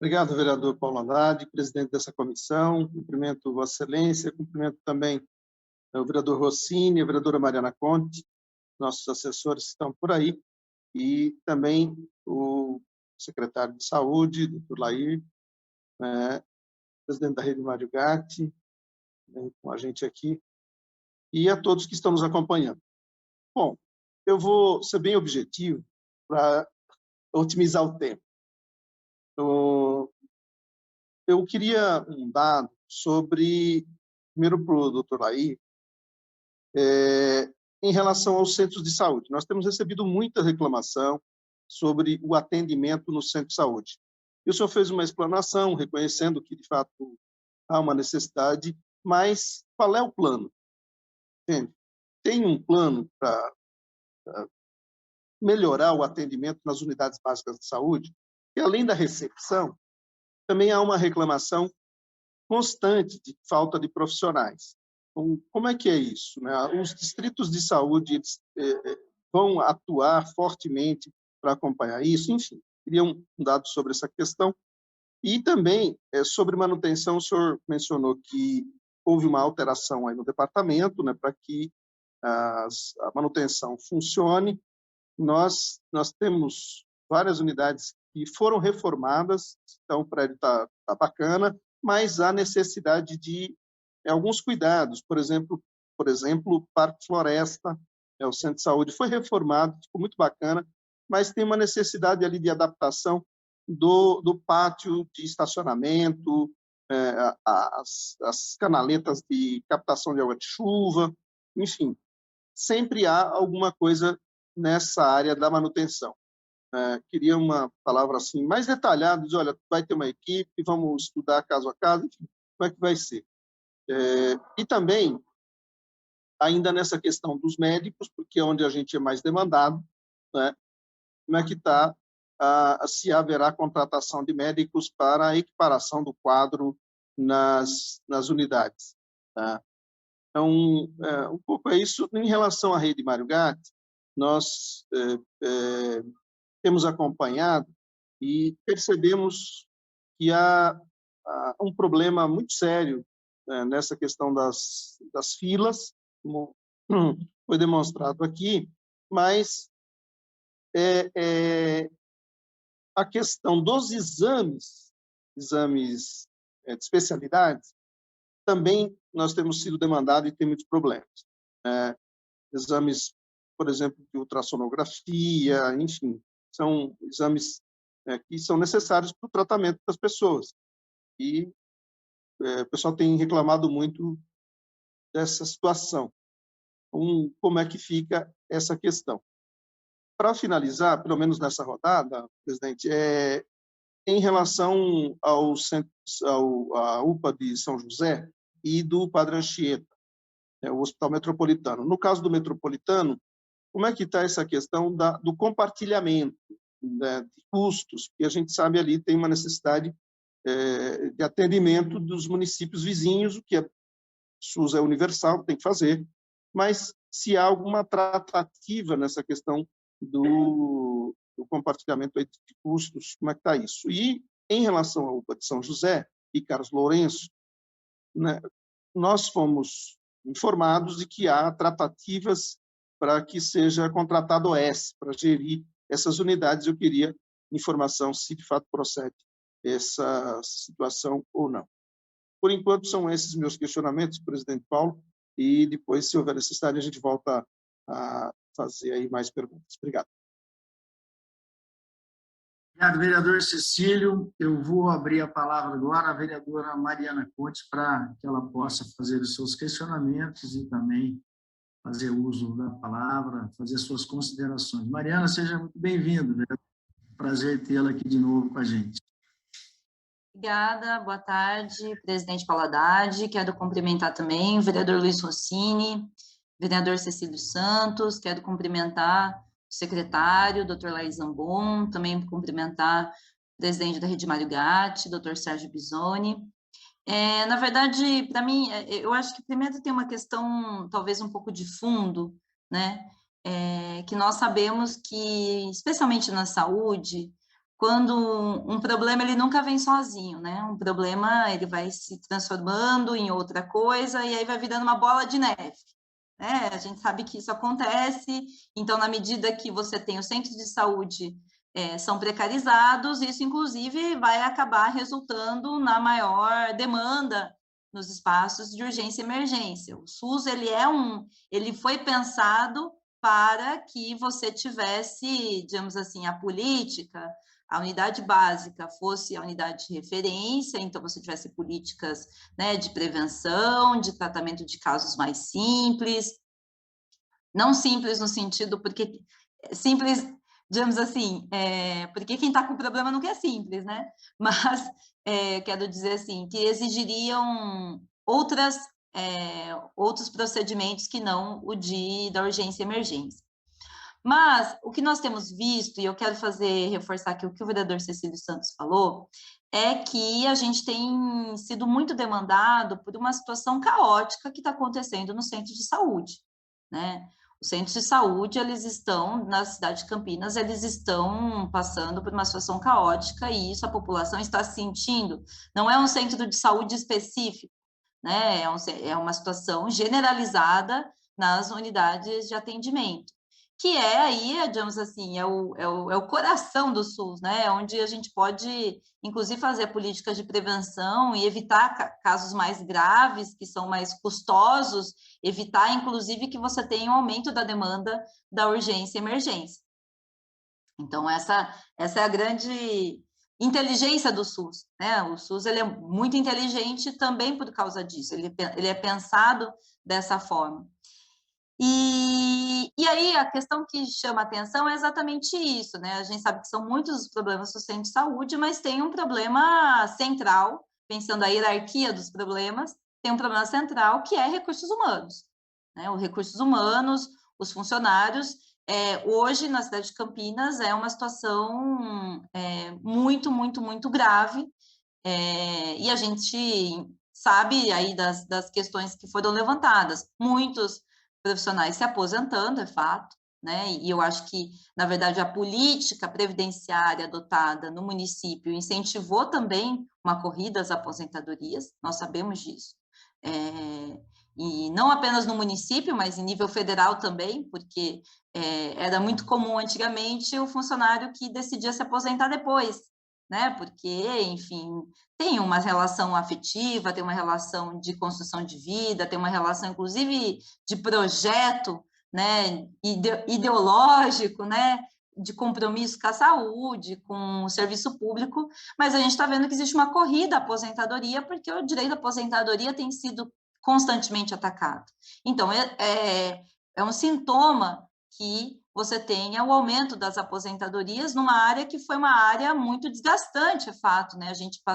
Obrigado, vereador Paulo Andrade, presidente dessa comissão. Cumprimento Vossa Excelência, cumprimento também o vereador Rossini, a vereadora Mariana Conte, nossos assessores estão por aí, e também o secretário de Saúde, doutor Lair, presidente da Rede Mário Gatti, com a gente aqui, e a todos que estão nos acompanhando. Bom, eu vou ser bem objetivo para otimizar o tempo. Eu queria um dado sobre, primeiro para o doutor Lair, em relação aos centros de saúde. Nós temos recebido muita reclamação sobre o atendimento no centro de saúde. E o senhor fez uma explanação, reconhecendo que, de fato, há uma necessidade, mas qual é o plano? Entende? Tem um plano para melhorar o atendimento nas unidades básicas de saúde? E, além da recepção, também há uma reclamação constante de falta de profissionais. Então, como é que é isso, né? Os distritos de saúde vão atuar fortemente para acompanhar isso? Enfim, queria um dado sobre essa questão. E também, sobre manutenção, o senhor mencionou que houve uma alteração aí no departamento, né, para que a manutenção funcione. Nós temos várias unidades que foram reformadas, então o prédio está bacana, mas há necessidade de alguns cuidados. Por exemplo, o Parque Floresta, o Centro de Saúde, foi reformado, ficou muito bacana, mas tem uma necessidade ali de adaptação do pátio de estacionamento, as canaletas de captação de água de chuva, enfim, sempre há alguma coisa nessa área da manutenção. Queria uma palavra assim mais detalhada, dizer, olha, vai ter uma equipe, vamos estudar caso a caso, enfim, como é que vai ser. E também, ainda nessa questão dos médicos, porque é onde a gente é mais demandado, né, como é que está, se haverá contratação de médicos para a equiparação do quadro nas unidades. Tá? Então, um pouco é isso. Em relação à Rede Mário Gatti, nós temos acompanhado e percebemos que há um problema muito sério nessa questão das filas, como foi demonstrado aqui, mas a questão dos exames de especialidades, também nós temos sido demandados e tem muitos problemas. Exames, por exemplo, de ultrassonografia, enfim, são exames que são necessários para o tratamento das pessoas. E o pessoal tem reclamado muito dessa situação. Como é que fica essa questão? Para finalizar, pelo menos nessa rodada, presidente, em relação à UPA de São José e do Padre Anchieta, o Hospital Metropolitano. No caso do Metropolitano, como é que está essa questão do compartilhamento, né, de custos? Porque a gente sabe ali tem uma necessidade de atendimento dos municípios vizinhos, o que é SUS é universal, tem que fazer, mas se há alguma tratativa nessa questão do compartilhamento de custos, como é que está isso? E, em relação à UPA de São José e Carlos Lourenço, né, nós fomos informados de que há tratativas para que seja contratado OS para gerir essas unidades. Eu queria informação se de fato procede essa situação ou não. Por enquanto, são esses meus questionamentos, presidente Paulo, e depois, se houver necessidade, a gente volta a fazer aí mais perguntas. Obrigado. Obrigado, vereador Cecílio. Eu vou abrir a palavra agora à vereadora Mariana Contes para que ela possa fazer os seus questionamentos e também fazer uso da palavra, fazer suas considerações. Mariana, seja muito bem-vinda. Prazer tê-la aqui de novo com a gente. Obrigada, boa tarde, presidente Paulo Haddad. Quero cumprimentar também o vereador Luiz Rossini, vereador Cecílio Santos, quero cumprimentar o secretário, doutor Laís Zambon, também cumprimentar o presidente da Rede Mário Gatti, doutor Sérgio Bisoni. Na verdade, para mim, eu acho que primeiro tem uma questão, talvez um pouco de fundo, né? Que nós sabemos que, especialmente na saúde, quando um problema ele nunca vem sozinho, né? Um problema ele vai se transformando em outra coisa e aí vai virando uma bola de neve. Né? A gente sabe que isso acontece, então na medida que você tem os centros de saúde são precarizados, isso inclusive vai acabar resultando na maior demanda nos espaços de urgência e emergência. O SUS ele foi pensado para que você tivesse, digamos assim, a política, a unidade básica fosse a unidade de referência, então você tivesse políticas, né, de prevenção, de tratamento de casos mais simples, não simples no sentido, porque simples, digamos assim, porque quem está com problema não quer simples, né? Mas quero dizer assim, que exigiriam outros procedimentos que não o da urgência e emergência. Mas o que nós temos visto, e eu quero reforçar aqui o que o vereador Cecílio Santos falou, é que a gente tem sido muito demandado por uma situação caótica que está acontecendo no centro de saúde, né? Os centros de saúde, eles estão, na cidade de Campinas, eles estão passando por uma situação caótica e isso a população está sentindo. Não é um centro de saúde específico, né? É uma situação generalizada nas unidades de atendimento, que aí, digamos assim, é o coração do SUS, né? Onde a gente pode, inclusive, fazer políticas de prevenção e evitar casos mais graves, que são mais custosos, evitar, inclusive, que você tenha um aumento da demanda da urgência e emergência. Então, essa é a grande inteligência do SUS, né? O SUS ele é muito inteligente também por causa disso, ele é pensado dessa forma. E aí a questão que chama a atenção é exatamente isso, né? A gente sabe que são muitos os problemas do centro de saúde, mas tem um problema central, pensando a hierarquia dos problemas, tem um problema central que é recursos humanos, né? Os recursos humanos, os funcionários, hoje na cidade de Campinas é uma situação muito, muito, muito grave, e a gente sabe aí das questões que foram levantadas, muitos profissionais se aposentando, é fato, né? E eu acho que, na verdade, a política previdenciária adotada no município incentivou também uma corrida às aposentadorias, nós sabemos disso. E não apenas no município, mas em nível federal também, porque era muito comum antigamente o funcionário que decidia se aposentar depois, né? Porque, enfim, tem uma relação afetiva, tem uma relação de construção de vida, tem uma relação, inclusive, de projeto, né? Ideológico, né? de compromisso com a saúde, com o serviço público, mas a gente está vendo que existe uma corrida à aposentadoria, porque o direito à aposentadoria tem sido constantemente atacado. Então, é um sintoma que você tenha o aumento das aposentadorias numa área que foi uma área muito desgastante, é fato, né?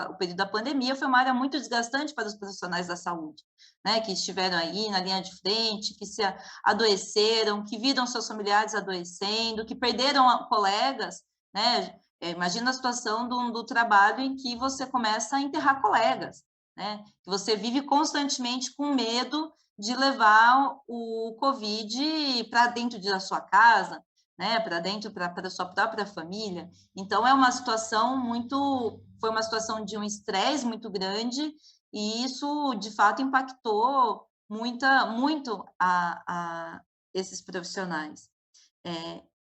O período da pandemia foi uma área muito desgastante para os profissionais da saúde, né? Que estiveram aí na linha de frente, que se adoeceram, que viram seus familiares adoecendo, que perderam colegas, né? Imagina a situação do trabalho em que você começa a enterrar colegas, né? Que você vive constantemente com medo de levar o Covid para dentro da sua casa, né, para dentro para a sua própria família. Então, foi uma situação de um estresse muito grande, e isso, de fato, impactou muito a esses profissionais.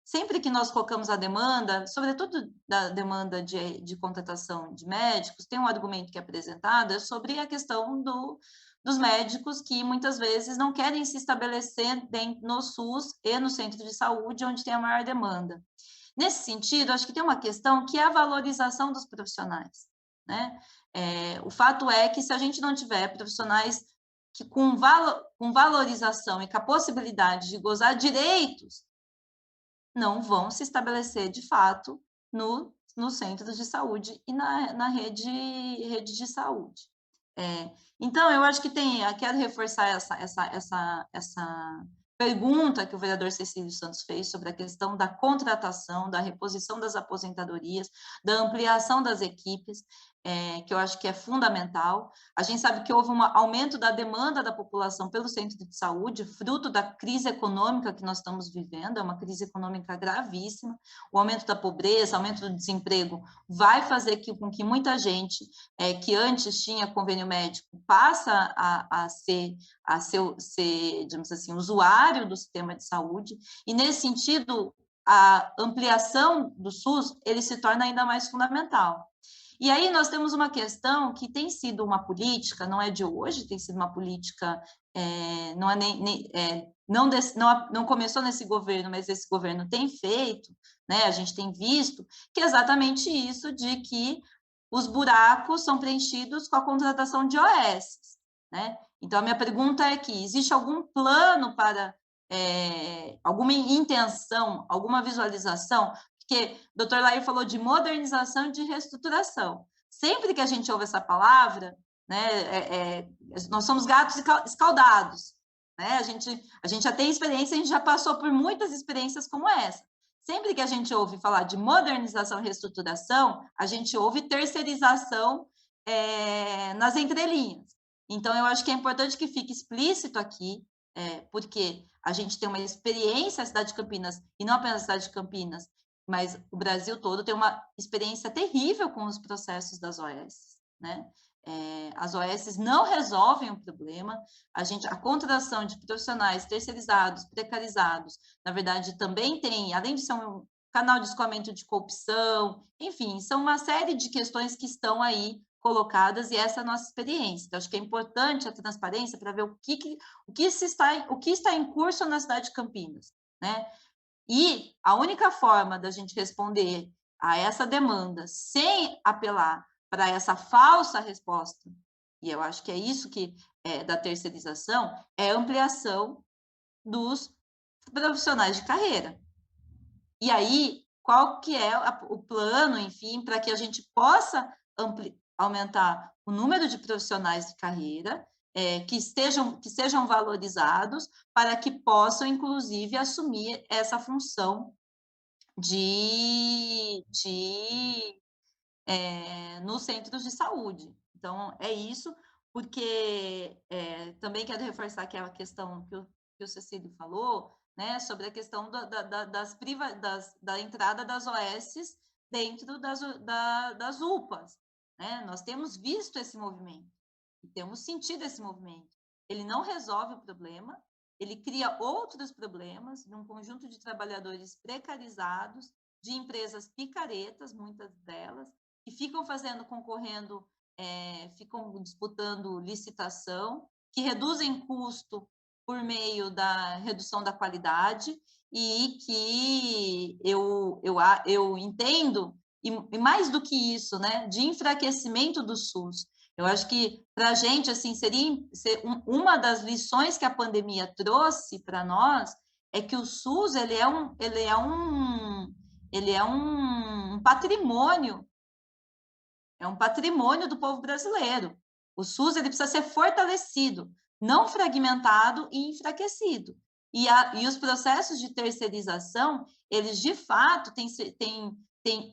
Sempre que nós colocamos a demanda, sobretudo da demanda de contratação de médicos, tem um argumento que é apresentado sobre a questão dos médicos que muitas vezes não querem se estabelecer no SUS e no centro de saúde, onde tem a maior demanda. Nesse sentido, acho que tem uma questão que é a valorização dos profissionais, né? O fato é que se a gente não tiver profissionais que com valorização e com a possibilidade de gozar direitos, não vão se estabelecer, de fato, no centro de saúde e na rede de saúde. Então, eu acho que quero reforçar essa pergunta que o vereador Cecílio Santos fez sobre a questão da contratação, da reposição das aposentadorias, da ampliação das equipes, que eu acho que é fundamental. A gente sabe que houve um aumento da demanda da população pelo centro de saúde, fruto da crise econômica que nós estamos vivendo, é uma crise econômica gravíssima. O aumento da pobreza, o aumento do desemprego vai fazer com que muita gente que antes tinha convênio médico passa a ser, digamos assim, usuário do sistema de saúde, e nesse sentido, a ampliação do SUS, ele se torna ainda mais fundamental. E aí nós temos uma questão que tem sido uma política, não é de hoje, tem sido uma política, não começou nesse governo, mas esse governo tem feito, né? A gente tem visto que é exatamente isso, de que os buracos são preenchidos com a contratação de OS, né? Então, a minha pergunta é que existe algum plano para, alguma intenção, alguma visualização? Porque o doutor Lair falou de modernização e de reestruturação. Sempre que a gente ouve essa palavra, né, nós somos gatos escaldados, né? A gente já tem experiência, a gente já passou por muitas experiências como essa. Sempre que a gente ouve falar de modernização e reestruturação, a gente ouve terceirização nas entrelinhas. Então, eu acho que é importante que fique explícito aqui, porque a gente tem uma experiência na cidade de Campinas, e não apenas na cidade de Campinas, mas o Brasil todo tem uma experiência terrível com os processos das OS, né? As OS não resolvem o problema, a contratação de profissionais terceirizados, precarizados, na verdade, também tem, além de ser um canal de escoamento de corrupção, enfim, são uma série de questões que estão aí colocadas, e essa é a nossa experiência. Então, acho que é importante a transparência para ver o que está em curso na cidade de Campinas, né? E a única forma da gente responder a essa demanda sem apelar para essa falsa resposta, e eu acho que é isso que da terceirização, é a ampliação dos profissionais de carreira. E aí, qual que é o plano, enfim, para que a gente possa aumentar o número de profissionais de carreira, que sejam valorizados, para que possam, inclusive, assumir essa função nos centros de saúde. Então, é isso, porque também quero reforçar que é a questão que o Cecílio falou, né, sobre a questão da entrada das OS dentro das UPAs. Né? Nós temos visto esse movimento, e temos sentido esse movimento. Ele não resolve o problema, ele cria outros problemas de um conjunto de trabalhadores precarizados, de empresas picaretas, muitas delas, que ficam concorrendo, ficam disputando licitação, que reduzem custo por meio da redução da qualidade, e que eu entendo, e mais do que isso, né, de enfraquecimento do SUS. Eu acho que, para a gente, assim, uma das lições que a pandemia trouxe para nós é que o SUS ele é um patrimônio, do povo brasileiro. O SUS ele precisa ser fortalecido, não fragmentado e enfraquecido. E os processos de terceirização, eles, de fato, têm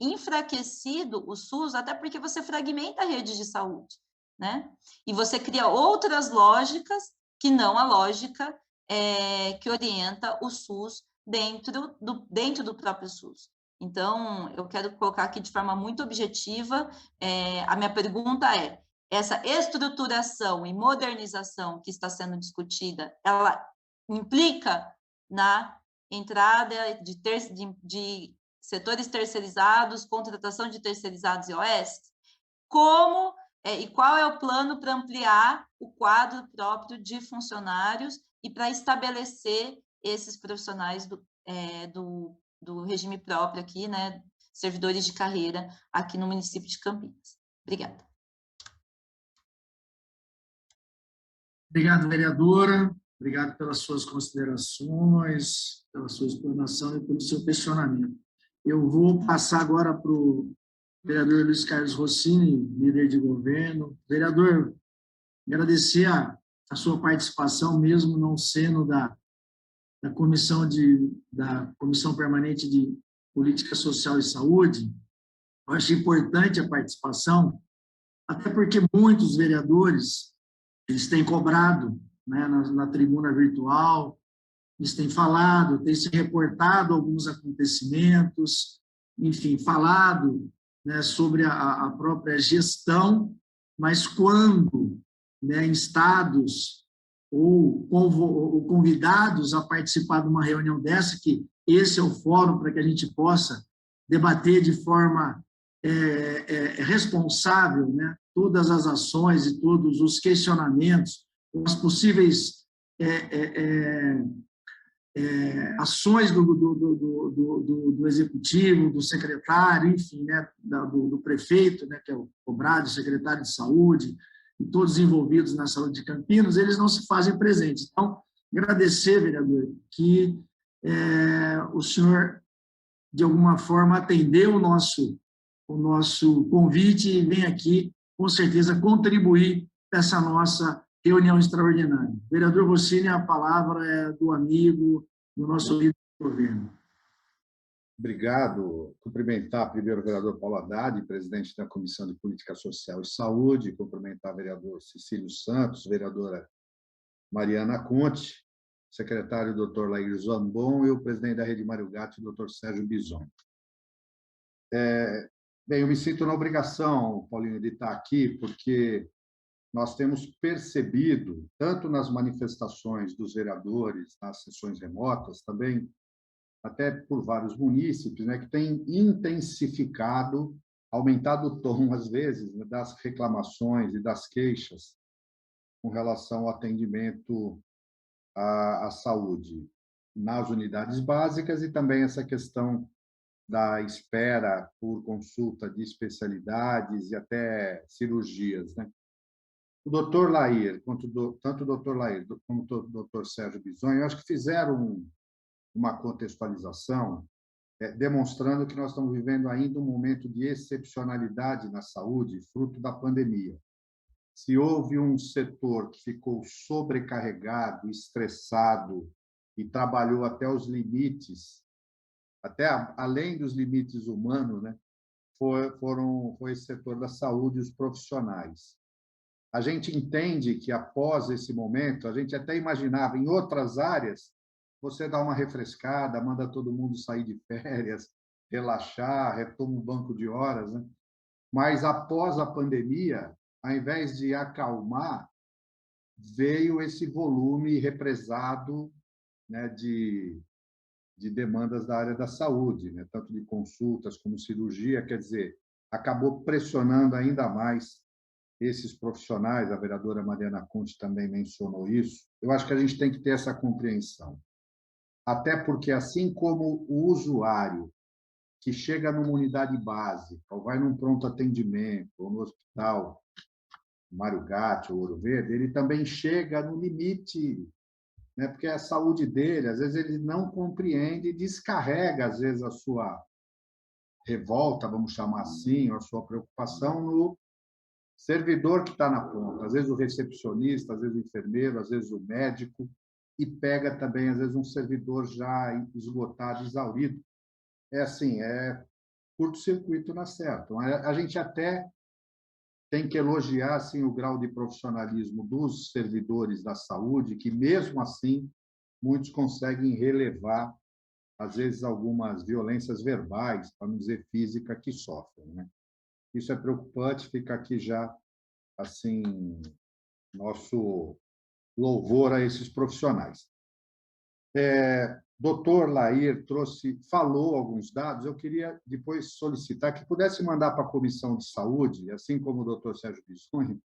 enfraquecido o SUS, até porque você fragmenta a rede de saúde, né? E você cria outras lógicas que não a lógica que orienta o SUS dentro do próprio SUS. Então, eu quero colocar aqui de forma muito objetiva, a minha pergunta é, essa estruturação e modernização que está sendo discutida, ela implica na entrada de setores terceirizados, contratação de terceirizados e OS? Como e qual é o plano para ampliar o quadro próprio de funcionários e para estabelecer esses profissionais do regime próprio aqui, né, servidores de carreira aqui no município de Campinas? Obrigada. Obrigado, vereadora. Obrigado pelas suas considerações, pela sua explanação e pelo seu questionamento. Eu vou passar agora para o vereador Luiz Carlos Rossini, líder de governo. Vereador, agradecer a sua participação, mesmo não sendo da Comissão Permanente de Política Social e Saúde. Eu acho importante a participação, até porque muitos vereadores eles têm cobrado, né, na tribuna virtual, eles têm falado, têm se reportado alguns acontecimentos, enfim, falado, né, sobre a própria gestão, mas quando, né, instados ou convidados a participar de uma reunião dessa, que esse é o fórum para que a gente possa debater de forma responsável, né, todas as ações e todos os questionamentos, as possíveis ações do executivo, do secretário, enfim, né, do prefeito, né, que é o cobrado, o secretário de saúde, e todos envolvidos na saúde de Campinas, eles não se fazem presentes. Então, agradecer, vereador, que o senhor, de alguma forma, atendeu o nosso convite e vem aqui, com certeza, contribuir para essa nossa reunião extraordinária. Vereador Rossini, a palavra é do amigo, do nosso líder do governo. Obrigado. Cumprimentar primeiro o vereador Paulo Haddad, presidente da Comissão de Política Social e Saúde, cumprimentar o vereador Cecílio Santos, vereadora Mariana Conte, secretário Dr. Lair Zambon e o presidente da Rede Mário Gatti, Dr. Sérgio Bison. Bem, eu me sinto na obrigação, Paulinho, de estar aqui, porque nós temos percebido, tanto nas manifestações dos vereadores, nas sessões remotas, também até por vários munícipes, né, que tem intensificado, aumentado o tom, às vezes, né, das reclamações e das queixas com relação ao atendimento à saúde nas unidades básicas e também essa questão da espera por consulta de especialidades e até cirurgias, né? O doutor Lair, tanto o doutor Lair como o doutor Sérgio Bison, eu acho que fizeram uma contextualização demonstrando que nós estamos vivendo ainda um momento de excepcionalidade na saúde, fruto da pandemia. Se houve um setor que ficou sobrecarregado, estressado e trabalhou até os limites, até além dos limites humanos, né, foi esse setor da saúde e os profissionais. A gente entende que, após esse momento, a gente até imaginava, em outras áreas, você dá uma refrescada, manda todo mundo sair de férias, relaxar, retoma um banco de horas, né? Mas, após a pandemia, ao invés de acalmar, veio esse volume represado, né, de demandas da área da saúde, né, tanto de consultas como cirurgia, quer dizer, acabou pressionando ainda mais esses profissionais, a vereadora Mariana Conte também mencionou isso. Eu acho que a gente tem que ter essa compreensão. até porque, assim como o usuário que chega numa unidade básica, ou vai num pronto atendimento, ou no hospital Mário Gatti ou Ouro Verde, ele também chega no limite, né? Porque a saúde dele, às vezes, ele não compreende e descarrega, às vezes, a sua revolta, vamos chamar assim, ou a sua preocupação no servidor que está na ponta, às vezes o recepcionista, às vezes o enfermeiro, às vezes o médico, e pega também, às vezes, um servidor já esgotado, exaurido. É assim, é curto-circuito na certa. A gente até tem que elogiar assim, o grau de profissionalismo dos servidores da saúde, que, mesmo assim, muitos conseguem relevar, às vezes, algumas violências verbais, para não dizer física, que sofrem, né? Isso é preocupante, fica aqui já assim nosso louvor a esses profissionais. Doutor Lair falou alguns dados, eu queria depois solicitar que pudesse mandar para a Comissão de Saúde, assim como o doutor Sérgio Bisoni,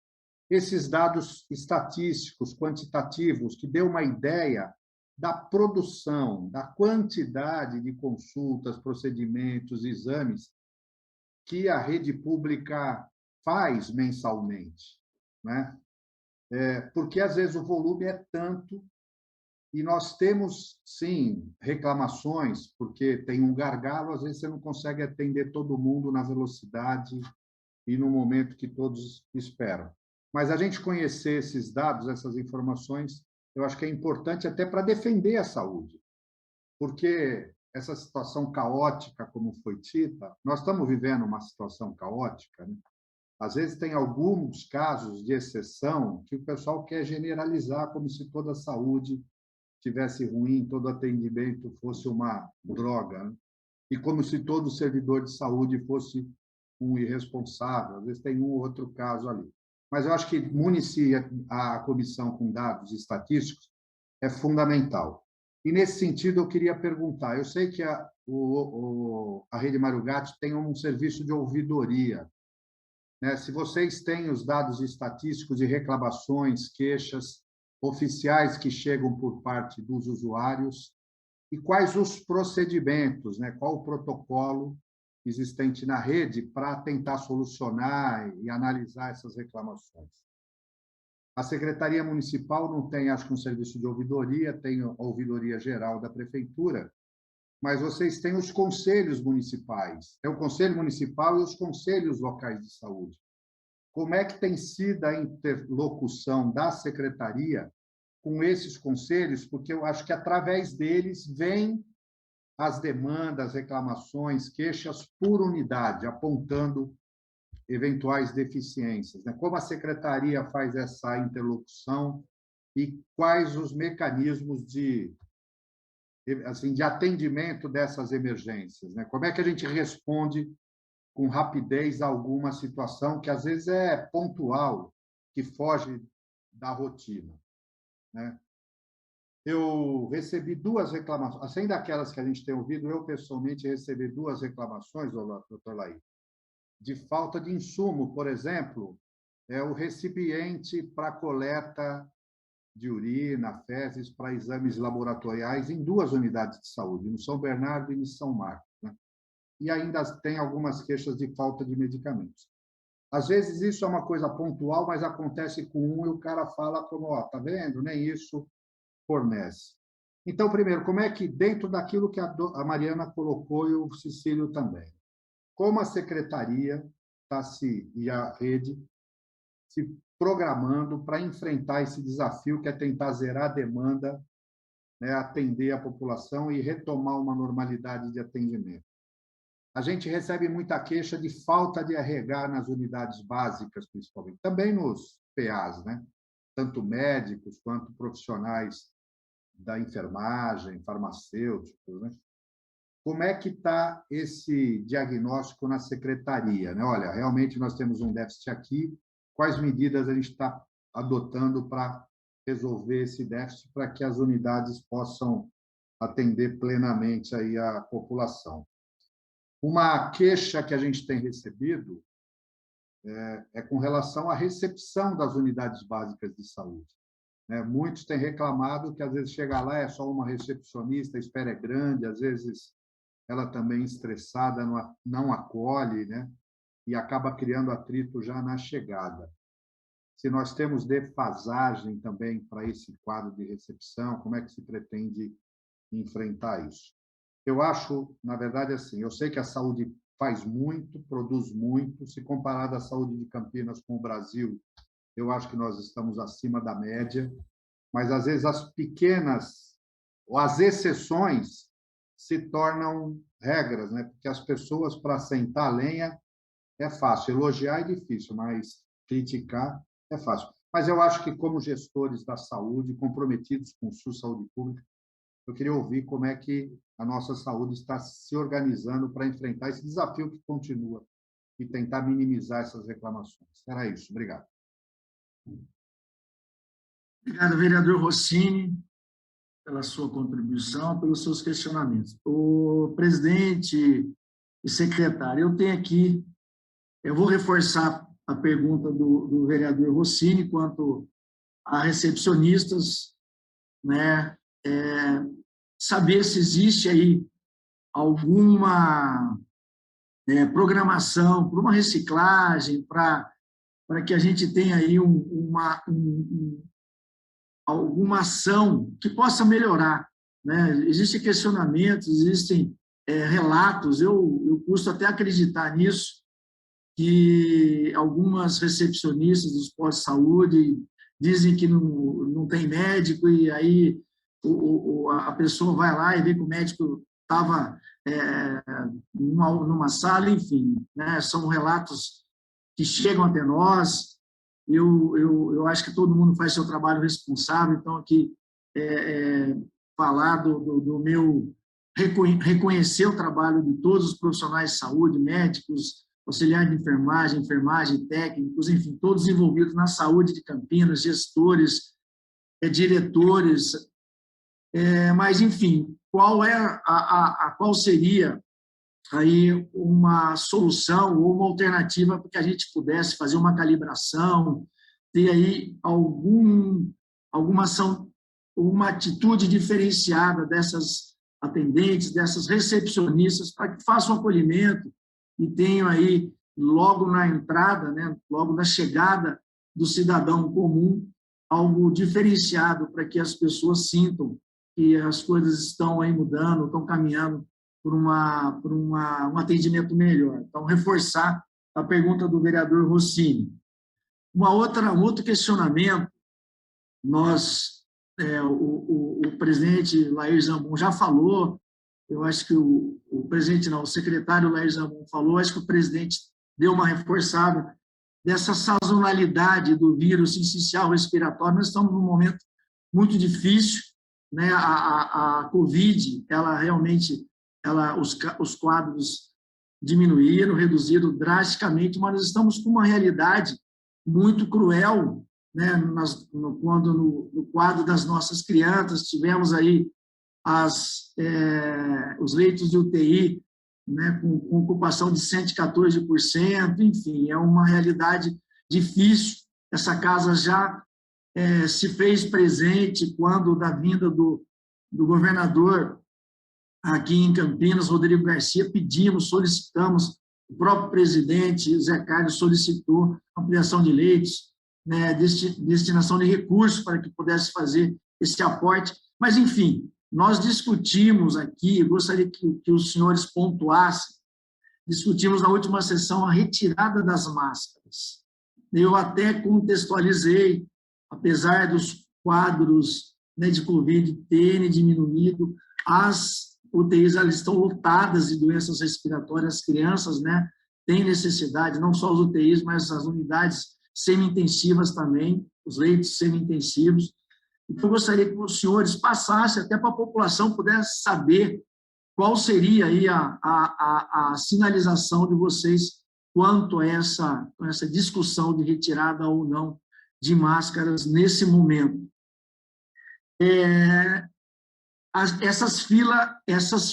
esses dados estatísticos, quantitativos, que dê uma ideia da produção, da quantidade de consultas, procedimentos, exames que a rede pública faz mensalmente, né? Porque, às vezes, o volume é tanto e nós temos, sim, reclamações, porque tem um gargalo, às vezes você não consegue atender todo mundo na velocidade e no momento que todos esperam. Mas a gente conhecer esses dados, essas informações, eu acho que é importante até para defender a saúde, porque essa situação caótica, como foi dita, nós estamos vivendo uma situação caótica, né? Às vezes tem alguns casos de exceção que o pessoal quer generalizar como se toda a saúde tivesse ruim, todo atendimento fosse uma droga, né? E como se todo servidor de saúde fosse um irresponsável. Às vezes tem um ou outro caso ali. Mas eu acho que municiar a comissão com dados estatísticos é fundamental. E, nesse sentido, eu queria perguntar, eu sei que a Rede Mário Gatti tem um serviço de ouvidoria, né? Se vocês têm os dados estatísticos de reclamações, queixas oficiais que chegam por parte dos usuários, e quais os procedimentos, né? Qual o protocolo existente na rede para tentar solucionar e analisar essas reclamações. A Secretaria Municipal não tem, acho que, um serviço de ouvidoria, tem a ouvidoria geral da Prefeitura, mas vocês têm os conselhos municipais. É o Conselho Municipal e os conselhos locais de saúde. Como é que tem sido a interlocução da Secretaria com esses conselhos? Porque eu acho que, através deles, vêm as demandas, reclamações, queixas por unidade, apontando eventuais deficiências, né? Como a Secretaria faz essa interlocução e quais os mecanismos de atendimento dessas emergências, né? Como é que a gente responde com rapidez a alguma situação que, às vezes, é pontual, que foge da rotina, né? Eu recebi 2 reclamações, além daquelas que a gente tem ouvido, eu, pessoalmente, recebi 2 reclamações, doutor Laí, de falta de insumo. Por exemplo, o recipiente para coleta de urina, fezes, para exames laboratoriais em 2 unidades de saúde, no São Bernardo e no São Marcos, né? E ainda tem algumas queixas de falta de medicamentos. Às vezes isso é uma coisa pontual, mas acontece com um e o cara fala como, ó, tá vendo? Nem isso fornece. Então, primeiro, como é que, dentro daquilo que a Mariana colocou e o Cecílio também, como a Secretaria e a rede se programando para enfrentar esse desafio, que é tentar zerar a demanda, né, atender a população e retomar uma normalidade de atendimento. A gente recebe muita queixa de falta de RH nas unidades básicas, principalmente. Também nos PAs, né? Tanto médicos quanto profissionais da enfermagem, farmacêuticos, né? Como é que está esse diagnóstico na Secretaria, né? Olha, realmente nós temos um déficit aqui, quais medidas a gente está adotando para resolver esse déficit, para que as unidades possam atender plenamente aí a população. Uma queixa que a gente tem recebido é com relação à recepção das unidades básicas de saúde. né? Muitos têm reclamado que, às vezes, chega lá, é só uma recepcionista, a espera é grande, às vezes ela também estressada não acolhe, né? E acaba criando atrito já na chegada. Se nós temos defasagem também para esse quadro de recepção, como é que se pretende enfrentar isso? Eu acho, na verdade, assim, eu sei que a saúde faz muito, produz muito, se comparada à saúde de Campinas com o Brasil, eu acho que nós estamos acima da média, mas, às vezes, as pequenas, ou as exceções, se tornam regras, né? Porque as pessoas, para sentar a lenha, é fácil. Elogiar é difícil, mas criticar é fácil. Mas eu acho que, como gestores da saúde, comprometidos com o SUS Saúde Pública, eu queria ouvir como é que a nossa saúde está se organizando para enfrentar esse desafio que continua e tentar minimizar essas reclamações. Era isso. Obrigado. Obrigado, vereador Rossini, pela sua contribuição, pelos seus questionamentos. O presidente e secretário, eu vou reforçar a pergunta do vereador Rossini quanto a recepcionistas, né? Saber se existe aí alguma programação para uma reciclagem, para que a gente tenha aí alguma ação que possa melhorar, né? Existem questionamentos, existem relatos, eu custo até acreditar nisso, que algumas recepcionistas dos postos de saúde dizem que não tem médico, e aí a pessoa vai lá e vê que o médico estava numa sala, enfim, né? São relatos que chegam até nós. Eu acho que todo mundo faz seu trabalho responsável, então aqui falar do meu reconhecer o trabalho de todos os profissionais de saúde, médicos, auxiliares de enfermagem técnicos, enfim, todos envolvidos na saúde de Campinas, gestores, diretores, mas, enfim, qual seria aí uma solução ou uma alternativa para que a gente pudesse fazer uma calibração, ter aí alguma ação, uma atitude diferenciada dessas atendentes, dessas recepcionistas, para que façam o acolhimento e tenham aí, logo na entrada, né, logo na chegada do cidadão comum, algo diferenciado para que as pessoas sintam que as coisas estão aí mudando, estão caminhando por um atendimento melhor. Então, reforçar a pergunta do vereador Rossini. Um outro questionamento, o presidente Lair Zambon já falou, eu acho que o secretário Lair Zambon falou, acho que o presidente deu uma reforçada dessa sazonalidade do vírus sincicial respiratório. Nós estamos num momento muito difícil, né? A Covid, ela realmente, os quadros diminuíram, reduziram drasticamente, mas nós estamos com uma realidade muito cruel, né? No quadro das nossas crianças, tivemos aí os leitos de UTI, né, com ocupação de 114%, enfim, é uma realidade difícil. Essa casa já se fez presente quando da vinda do governador aqui em Campinas, Rodrigo Garcia, solicitamos, o próprio presidente Zé Carlos solicitou ampliação de leitos, né, destinação de recursos para que pudesse fazer esse aporte, mas, enfim, nós discutimos aqui, eu gostaria que os senhores pontuassem, discutimos na última sessão a retirada das máscaras. Eu até contextualizei, apesar dos quadros, né, de Covid terem diminuído, as UTIs elas estão lotadas de doenças respiratórias, as crianças, né, têm necessidade, não só as UTIs, mas as unidades semi-intensivas também, os leitos semi-intensivos. Então, eu gostaria que os senhores passassem até para a população pudesse saber qual seria aí a sinalização de vocês quanto a essa discussão de retirada ou não de máscaras nesse momento. Essas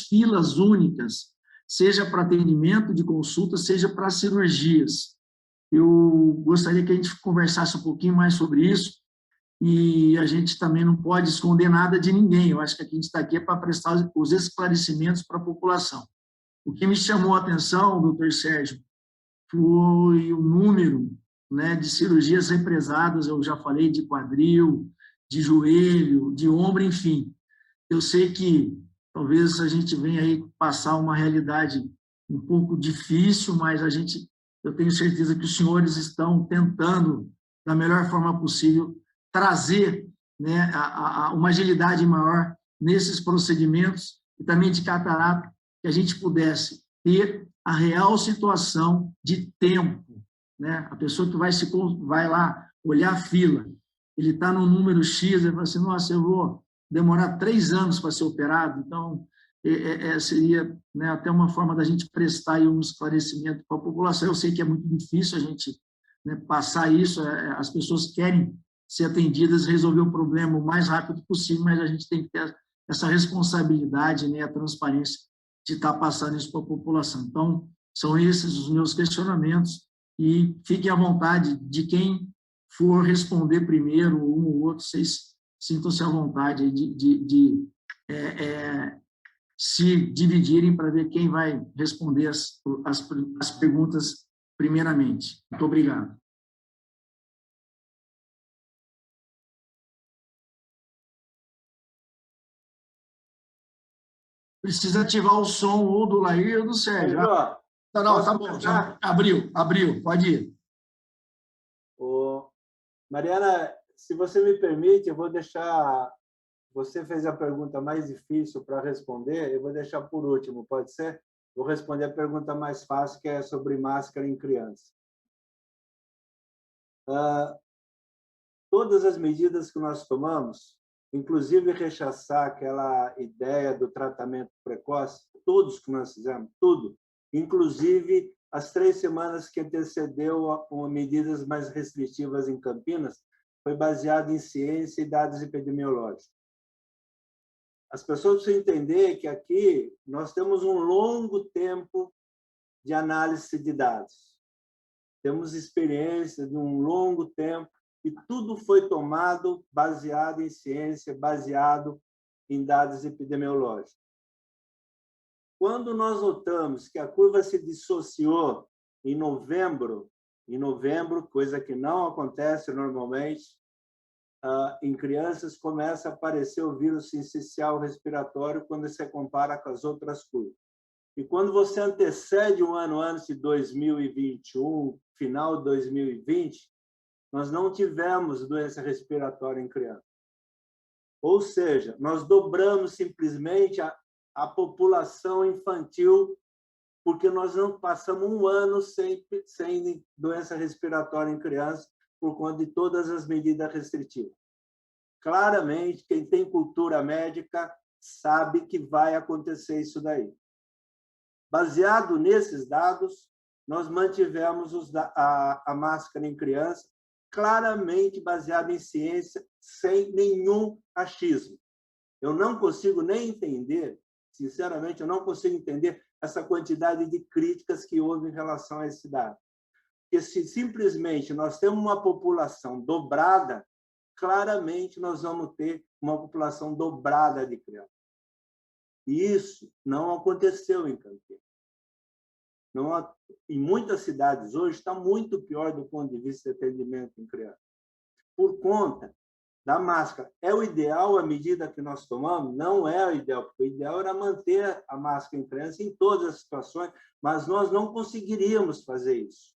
filas únicas, seja para atendimento de consulta, seja para cirurgias. Eu gostaria que a gente conversasse um pouquinho mais sobre isso, e a gente também não pode esconder nada de ninguém. Eu acho que a gente está aqui para prestar os esclarecimentos para a população. O que me chamou a atenção, doutor Sérgio, foi o número, né, de cirurgias represadas. Eu já falei de quadril, de joelho, de ombro, enfim. Eu sei que talvez a gente venha aí passar uma realidade um pouco difícil, mas eu tenho certeza que os senhores estão tentando, da melhor forma possível, trazer, né, uma agilidade maior nesses procedimentos e também de catarata, que a gente pudesse ter a real situação de tempo, né? A pessoa que vai lá olhar a fila, ele está no número X, ele fala assim, nossa, eu vou demorar 3 anos para ser operado. Então, seria, né, até uma forma da gente prestar aí um esclarecimento para a população. Eu sei que é muito difícil a gente, né, passar isso, as pessoas querem ser atendidas, resolver o problema o mais rápido possível, mas a gente tem que ter essa responsabilidade, né, a transparência de estar passando isso para a população. Então, são esses os meus questionamentos, e fiquem à vontade de quem for responder primeiro, um ou outro, vocês sintam-se à vontade de se dividirem para ver quem vai responder as perguntas primeiramente. Muito obrigado. Precisa ativar o som ou do Lair ou do Sérgio. Não, tá bom, já abriu, pode ir. Mariana, se você me permite, eu vou deixar... Você fez a pergunta mais difícil para responder, eu vou deixar por último, pode ser? Vou responder a pergunta mais fácil, que é sobre máscara em criança. Todas as medidas que nós tomamos, inclusive rechaçar aquela ideia do tratamento precoce, todos que nós fizemos, tudo, inclusive as 3 semanas que antecedeu a medidas mais restritivas em Campinas, foi baseado em ciência e dados epidemiológicos. As pessoas precisam entender que aqui nós temos um longo tempo de análise de dados. Temos experiência de um longo tempo e tudo foi tomado baseado em ciência, baseado em dados epidemiológicos. Quando nós notamos que a curva se dissociou em novembro, coisa que não acontece normalmente, em crianças começa a aparecer o vírus sincicial respiratório quando você compara com as outras curvas. E quando você antecede um ano antes de 2021, final de 2020, nós não tivemos doença respiratória em criança. Ou seja, nós dobramos simplesmente a população infantil, porque nós não passamos um ano sem doença respiratória em criança, por conta de todas as medidas restritivas. Claramente, quem tem cultura médica sabe que vai acontecer isso daí. Baseado nesses dados, nós mantivemos a máscara em criança, claramente baseada em ciência, sem nenhum achismo. Eu não consigo nem entender, sinceramente, eu não consigo entender essa quantidade de críticas que houve em relação a esse dado. Porque se simplesmente nós temos uma população dobrada, claramente nós vamos ter uma população dobrada de crianças. E isso não aconteceu em Campinas. Em muitas cidades hoje está muito pior do ponto de vista de atendimento em criança. Por conta da máscara. É o ideal a medida que nós tomamos? Não é o ideal, porque o ideal era manter a máscara em criança em todas as situações, mas nós não conseguiríamos fazer isso.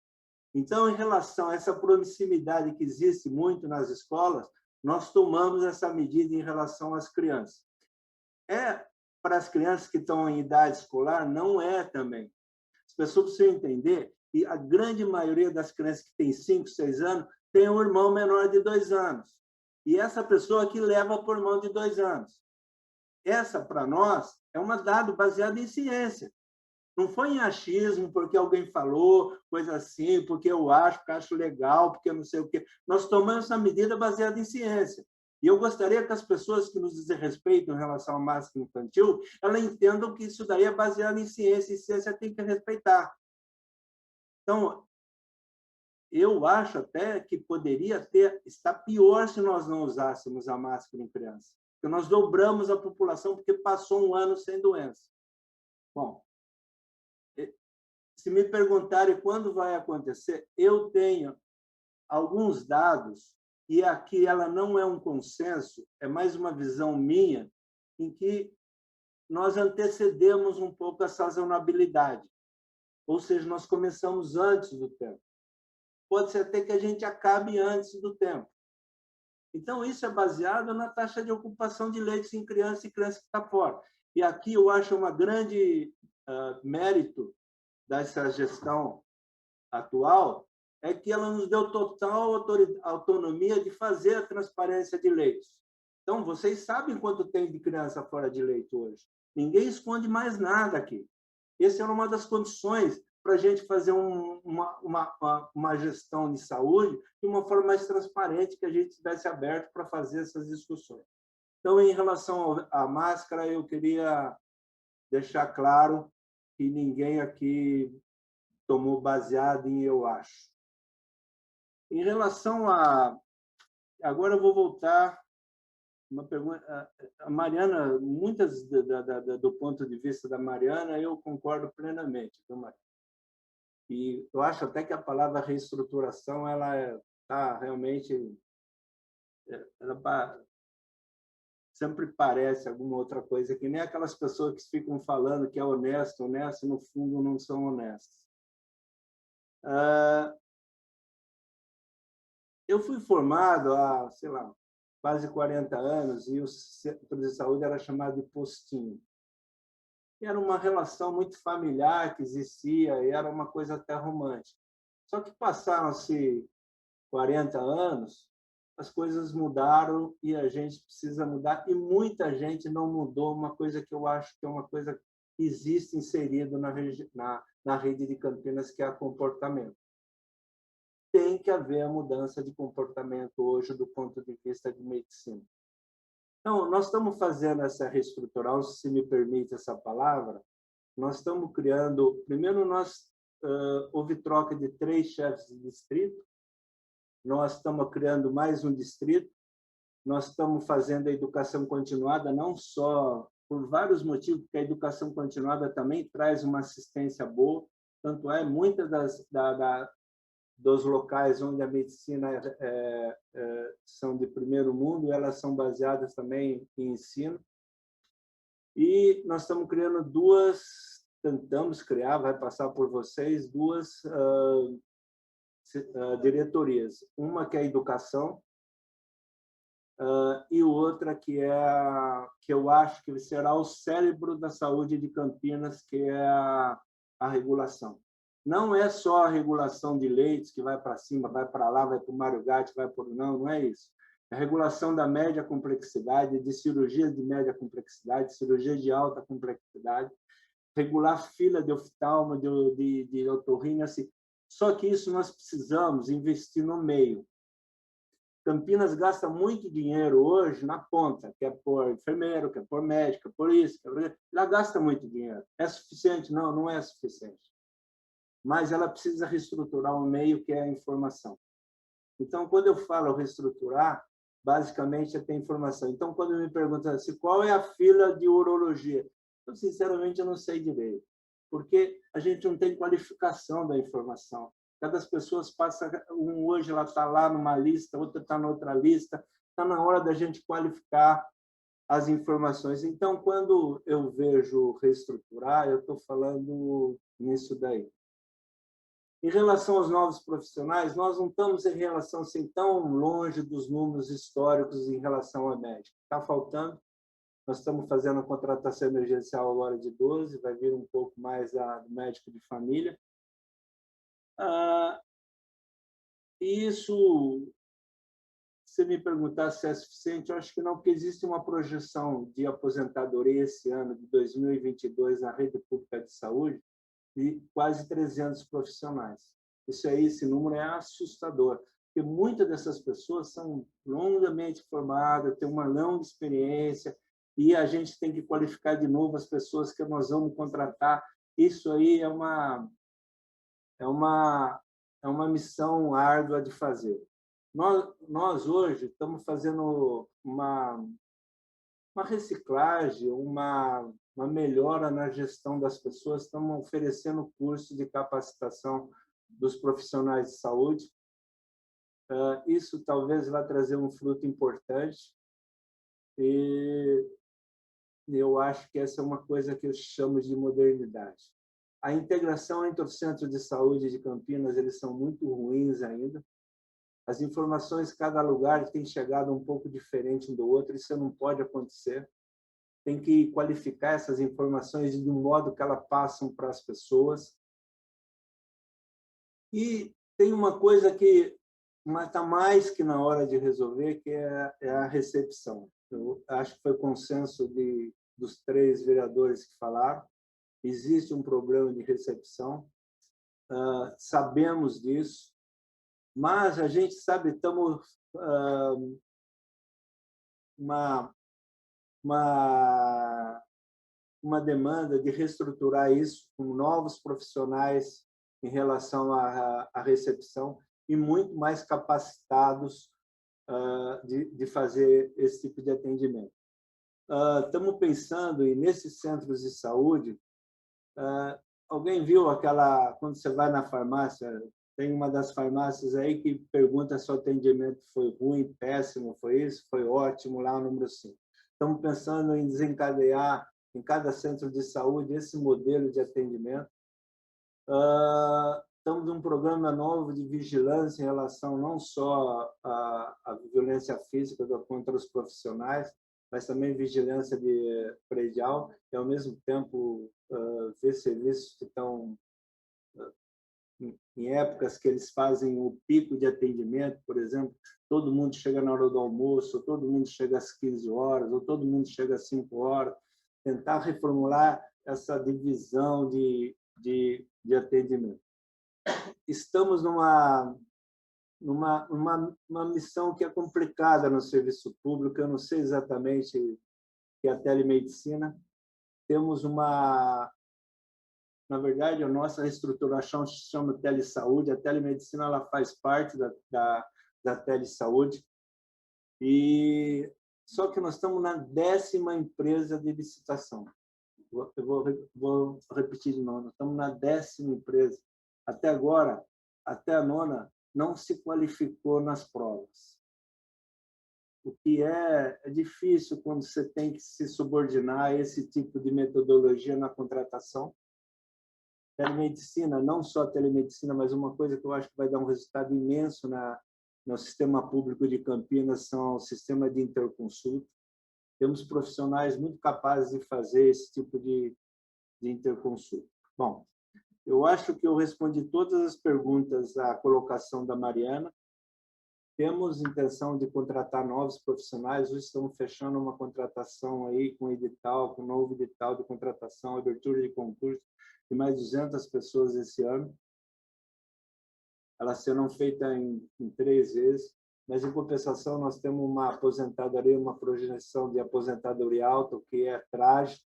Então, em relação a essa proximidade que existe muito nas escolas, nós tomamos essa medida em relação às crianças. Para as crianças que estão em idade escolar, não é também. As pessoas precisam entender que a grande maioria das crianças que têm 5, 6 anos tem um irmão menor de 2 anos. E essa pessoa aqui leva por irmão de 2 anos. Essa, para nós, é um dado baseado em ciência. Não foi em achismo, porque alguém falou, coisa assim, porque eu acho legal, porque eu não sei o quê. Nós tomamos essa medida baseada em ciência. E eu gostaria que as pessoas que nos desrespeitam em relação à máscara infantil, elas entendam que isso daí é baseado em ciência, e ciência tem que respeitar. Então, eu acho até que poderia estar pior se nós não usássemos a máscara em criança. Porque nós dobramos a população porque passou um ano sem doença. Bom, se me perguntarem quando vai acontecer, eu tenho alguns dados, e aqui ela não é um consenso, é mais uma visão minha, em que nós antecedemos um pouco a sazonabilidade. Ou seja, nós começamos antes do tempo. Pode ser até que a gente acabe antes do tempo. Então, isso é baseado na taxa de ocupação de leitos em criança e criança que está fora. E aqui eu acho uma grande mérito dessa gestão atual, é que ela nos deu total autonomia de fazer a transparência de leitos. Então, vocês sabem quanto tem de criança fora de leito hoje. Ninguém esconde mais nada aqui. Essa era uma das condições para a gente fazer uma gestão de saúde de uma forma mais transparente, que a gente estivesse aberto para fazer essas discussões. Então, em relação à máscara, eu queria deixar claro que ninguém aqui tomou baseado em eu acho. Em relação a... Agora eu vou voltar uma pergunta. A Mariana, muitas do ponto de vista da Mariana, eu concordo plenamente, viu, Mariana? E eu acho até que a palavra reestruturação, ela está realmente... Ela sempre parece alguma outra coisa, que nem aquelas pessoas que ficam falando que é honesto, no fundo não são honestas. Eu fui formado há, sei lá, quase 40 anos, e o centro de saúde era chamado de postinho. E era uma relação muito familiar que existia, e era uma coisa até romântica. Só que passaram-se 40 anos, as coisas mudaram e a gente precisa mudar, e muita gente não mudou, uma coisa que eu acho que é uma coisa que existe inserido na rede de Campinas, que é o comportamento. Tem que haver a mudança de comportamento hoje do ponto de vista de medicina. Então, nós estamos fazendo essa reestruturação, se me permite essa palavra, nós estamos criando... Primeiro, houve troca de 3 chefes de distrito, nós estamos criando mais um distrito, nós estamos fazendo a educação continuada, não só por vários motivos, porque a educação continuada também traz uma assistência boa, tanto é, muitas dos locais onde a medicina são de primeiro mundo, elas são baseadas também em ensino. E nós estamos criando tentamos criar, vai passar por vocês, 2 diretorias. Uma que é a educação e outra que eu acho que será o cérebro da saúde de Campinas, que é a regulação. Não é só a regulação de leitos que vai para cima, vai para lá, vai para o Mário Gatti, vai para... Não é isso. É a regulação da média complexidade, de cirurgias de média complexidade, cirurgias de alta complexidade, regular fila de oftalmo, de otorrino, assim. Só que isso nós precisamos investir no meio. Campinas gasta muito dinheiro hoje na ponta, que é por enfermeiro, que é por médico, que é por isso. Ela gasta muito dinheiro. É suficiente? Não, não é suficiente. Mas ela precisa reestruturar o meio, que é a informação. Então, quando eu falo reestruturar, basicamente é ter informação. Então, quando me perguntam assim, qual é a fila de urologia? Eu, sinceramente, eu não sei direito, porque a gente não tem qualificação da informação. Cada pessoa passa, hoje ela está lá numa lista, outra está na outra lista, está na hora da gente qualificar as informações. Então, quando eu vejo reestruturar, eu estou falando nisso daí. Em relação aos novos profissionais, nós não estamos em relação assim tão longe dos números históricos em relação a médico. Está faltando. Nós estamos fazendo a contratação emergencial agora de 12, vai vir um pouco mais do médico de família. E isso, se me perguntar se é suficiente, eu acho que não, porque existe uma projeção de aposentadoria esse ano, de 2022, na rede pública de saúde, de quase 300 profissionais. Esse número é assustador, porque muitas dessas pessoas são longamente formadas, têm uma longa experiência, e a gente tem que qualificar de novo as pessoas que nós vamos contratar. Isso aí é uma é uma missão árdua de fazer. Nós hoje estamos fazendo uma reciclagem, uma melhora na gestão das pessoas, estamos oferecendo curso de capacitação dos profissionais de saúde. Isso talvez vá trazer um fruto importante e eu acho que essa é uma coisa que eu chamo de modernidade. A integração entre os centros de saúde de Campinas, eles são muito ruins ainda. As informações, cada lugar tem chegado um pouco diferente um do outro, isso não pode acontecer. Tem que qualificar essas informações de um modo que elas passam para as pessoas. E tem uma coisa que está mais que na hora de resolver, que é a recepção. Eu acho que foi consenso dos 3 vereadores que falaram. Existe um problema de recepção, sabemos disso, mas a gente sabe, estamos uma demanda de reestruturar isso com novos profissionais em relação à recepção e muito mais capacitados de fazer esse tipo de atendimento. Estamos pensando em, nesses centros de saúde, alguém viu quando você vai na farmácia, tem uma das farmácias aí que pergunta se o atendimento foi ruim, péssimo, foi isso, foi ótimo, lá o número 5. Estamos pensando em desencadear em cada centro de saúde esse modelo de atendimento. Estamos num programa novo de vigilância em relação não só à violência física contra os profissionais, mas também vigilância predial e, ao mesmo tempo, ver serviços que estão em épocas que eles fazem o pico de atendimento, por exemplo, todo mundo chega na hora do almoço, ou todo mundo chega às 15 horas, ou todo mundo chega às 5 horas, tentar reformular essa divisão de atendimento. Estamos numa missão que é complicada no serviço público, eu não sei exatamente o que é a telemedicina. Temos na verdade, a nossa reestruturação se chama telesaúde, a telemedicina ela faz parte da telesaúde, só que nós estamos na 10ª empresa de licitação. Eu vou repetir de novo, nós estamos na 10ª empresa. Até agora, até a 9ª, não se qualificou nas provas. O que é difícil quando você tem que se subordinar a esse tipo de metodologia na contratação. Telemedicina, não só telemedicina, mas uma coisa que eu acho que vai dar um resultado imenso no sistema público de Campinas são o sistema de interconsulta. Temos profissionais muito capazes de fazer esse tipo de interconsulta. Bom, eu acho que eu respondi todas as perguntas à colocação da Mariana. Temos intenção de contratar novos profissionais. Hoje estamos fechando uma contratação aí com edital, com novo edital de contratação, abertura de concurso de mais 200 pessoas esse ano. Elas serão feitas em 3 vezes, mas em compensação nós temos uma aposentadoria, uma projeção de aposentadoria alta, o que é trágico,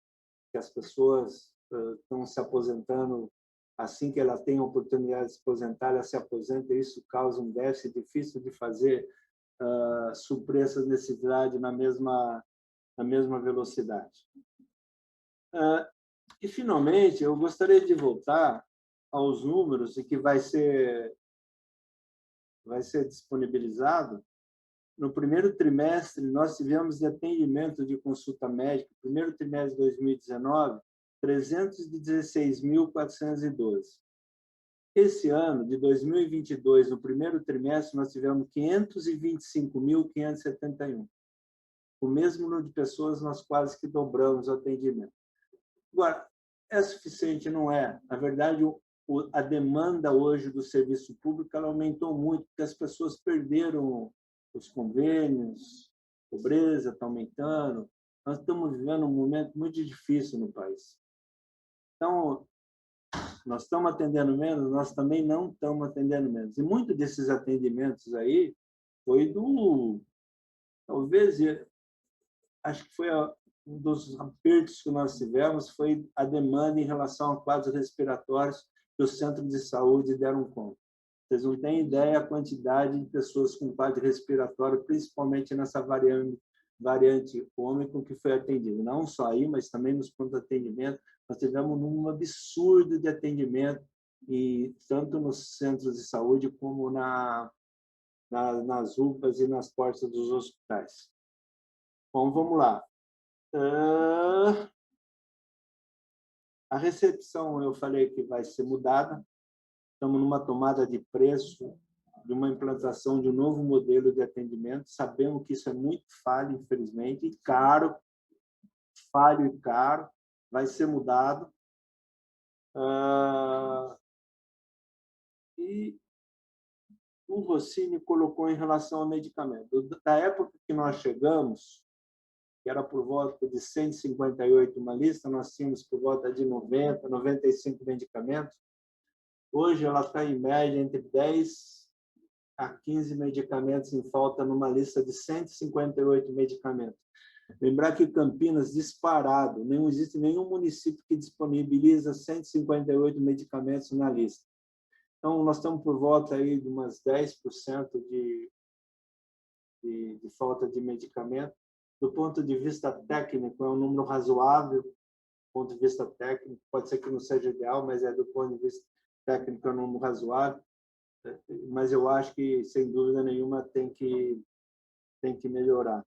que as pessoas estão se aposentando assim que ela tem a oportunidade de se aposentar, ela se aposenta, e isso causa um déficit difícil de fazer suprir essas necessidades na mesma velocidade. E, finalmente, eu gostaria de voltar aos números e que vai ser disponibilizado. No primeiro trimestre, nós tivemos de atendimento de consulta médica, primeiro trimestre de 2019, 316.412. Esse ano, de 2022, no primeiro trimestre, nós tivemos 525.571. O mesmo número de pessoas, nós quase que dobramos o atendimento. Agora, é suficiente? Não é. Na verdade, a demanda hoje do serviço público ela aumentou muito, porque as pessoas perderam os convênios, a pobreza está aumentando. Nós estamos vivendo um momento muito difícil no país. Então, nós estamos atendendo menos, nós também não estamos atendendo menos. E muito desses atendimentos aí foi talvez, acho que foi um dos apertos que nós tivemos, foi a demanda em relação a quadros respiratórios que os centros de saúde deram conta. Vocês não têm ideia a quantidade de pessoas com quadro respiratório, principalmente nessa variante Ômicron que foi atendida. Não só aí, mas também nos pontos de atendimento. Nós tivemos um absurdo de atendimento, e tanto nos centros de saúde como nas UPAs e nas portas dos hospitais. Bom, vamos lá. A recepção, eu falei que vai ser mudada. Estamos numa tomada de preço, de uma implantação de um novo modelo de atendimento. Sabemos que isso é muito falho, infelizmente, e caro, falho e caro. Vai ser mudado. E o Rossini colocou em relação ao medicamento. Da época que nós chegamos, que era por volta de 158 uma lista, nós tínhamos por volta de 90, 95 medicamentos. Hoje ela está em média entre 10 a 15 medicamentos em falta numa lista de 158 medicamentos. Lembrar que Campinas, disparado, não existe nenhum município que disponibiliza 158 medicamentos na lista. Então, nós estamos por volta aí de umas 10% de falta de medicamento. Do ponto de vista técnico, é um número razoável, do ponto de vista técnico. Pode ser que não seja ideal, mas do ponto de vista técnico é um número razoável. Mas eu acho que, sem dúvida nenhuma, tem que melhorar.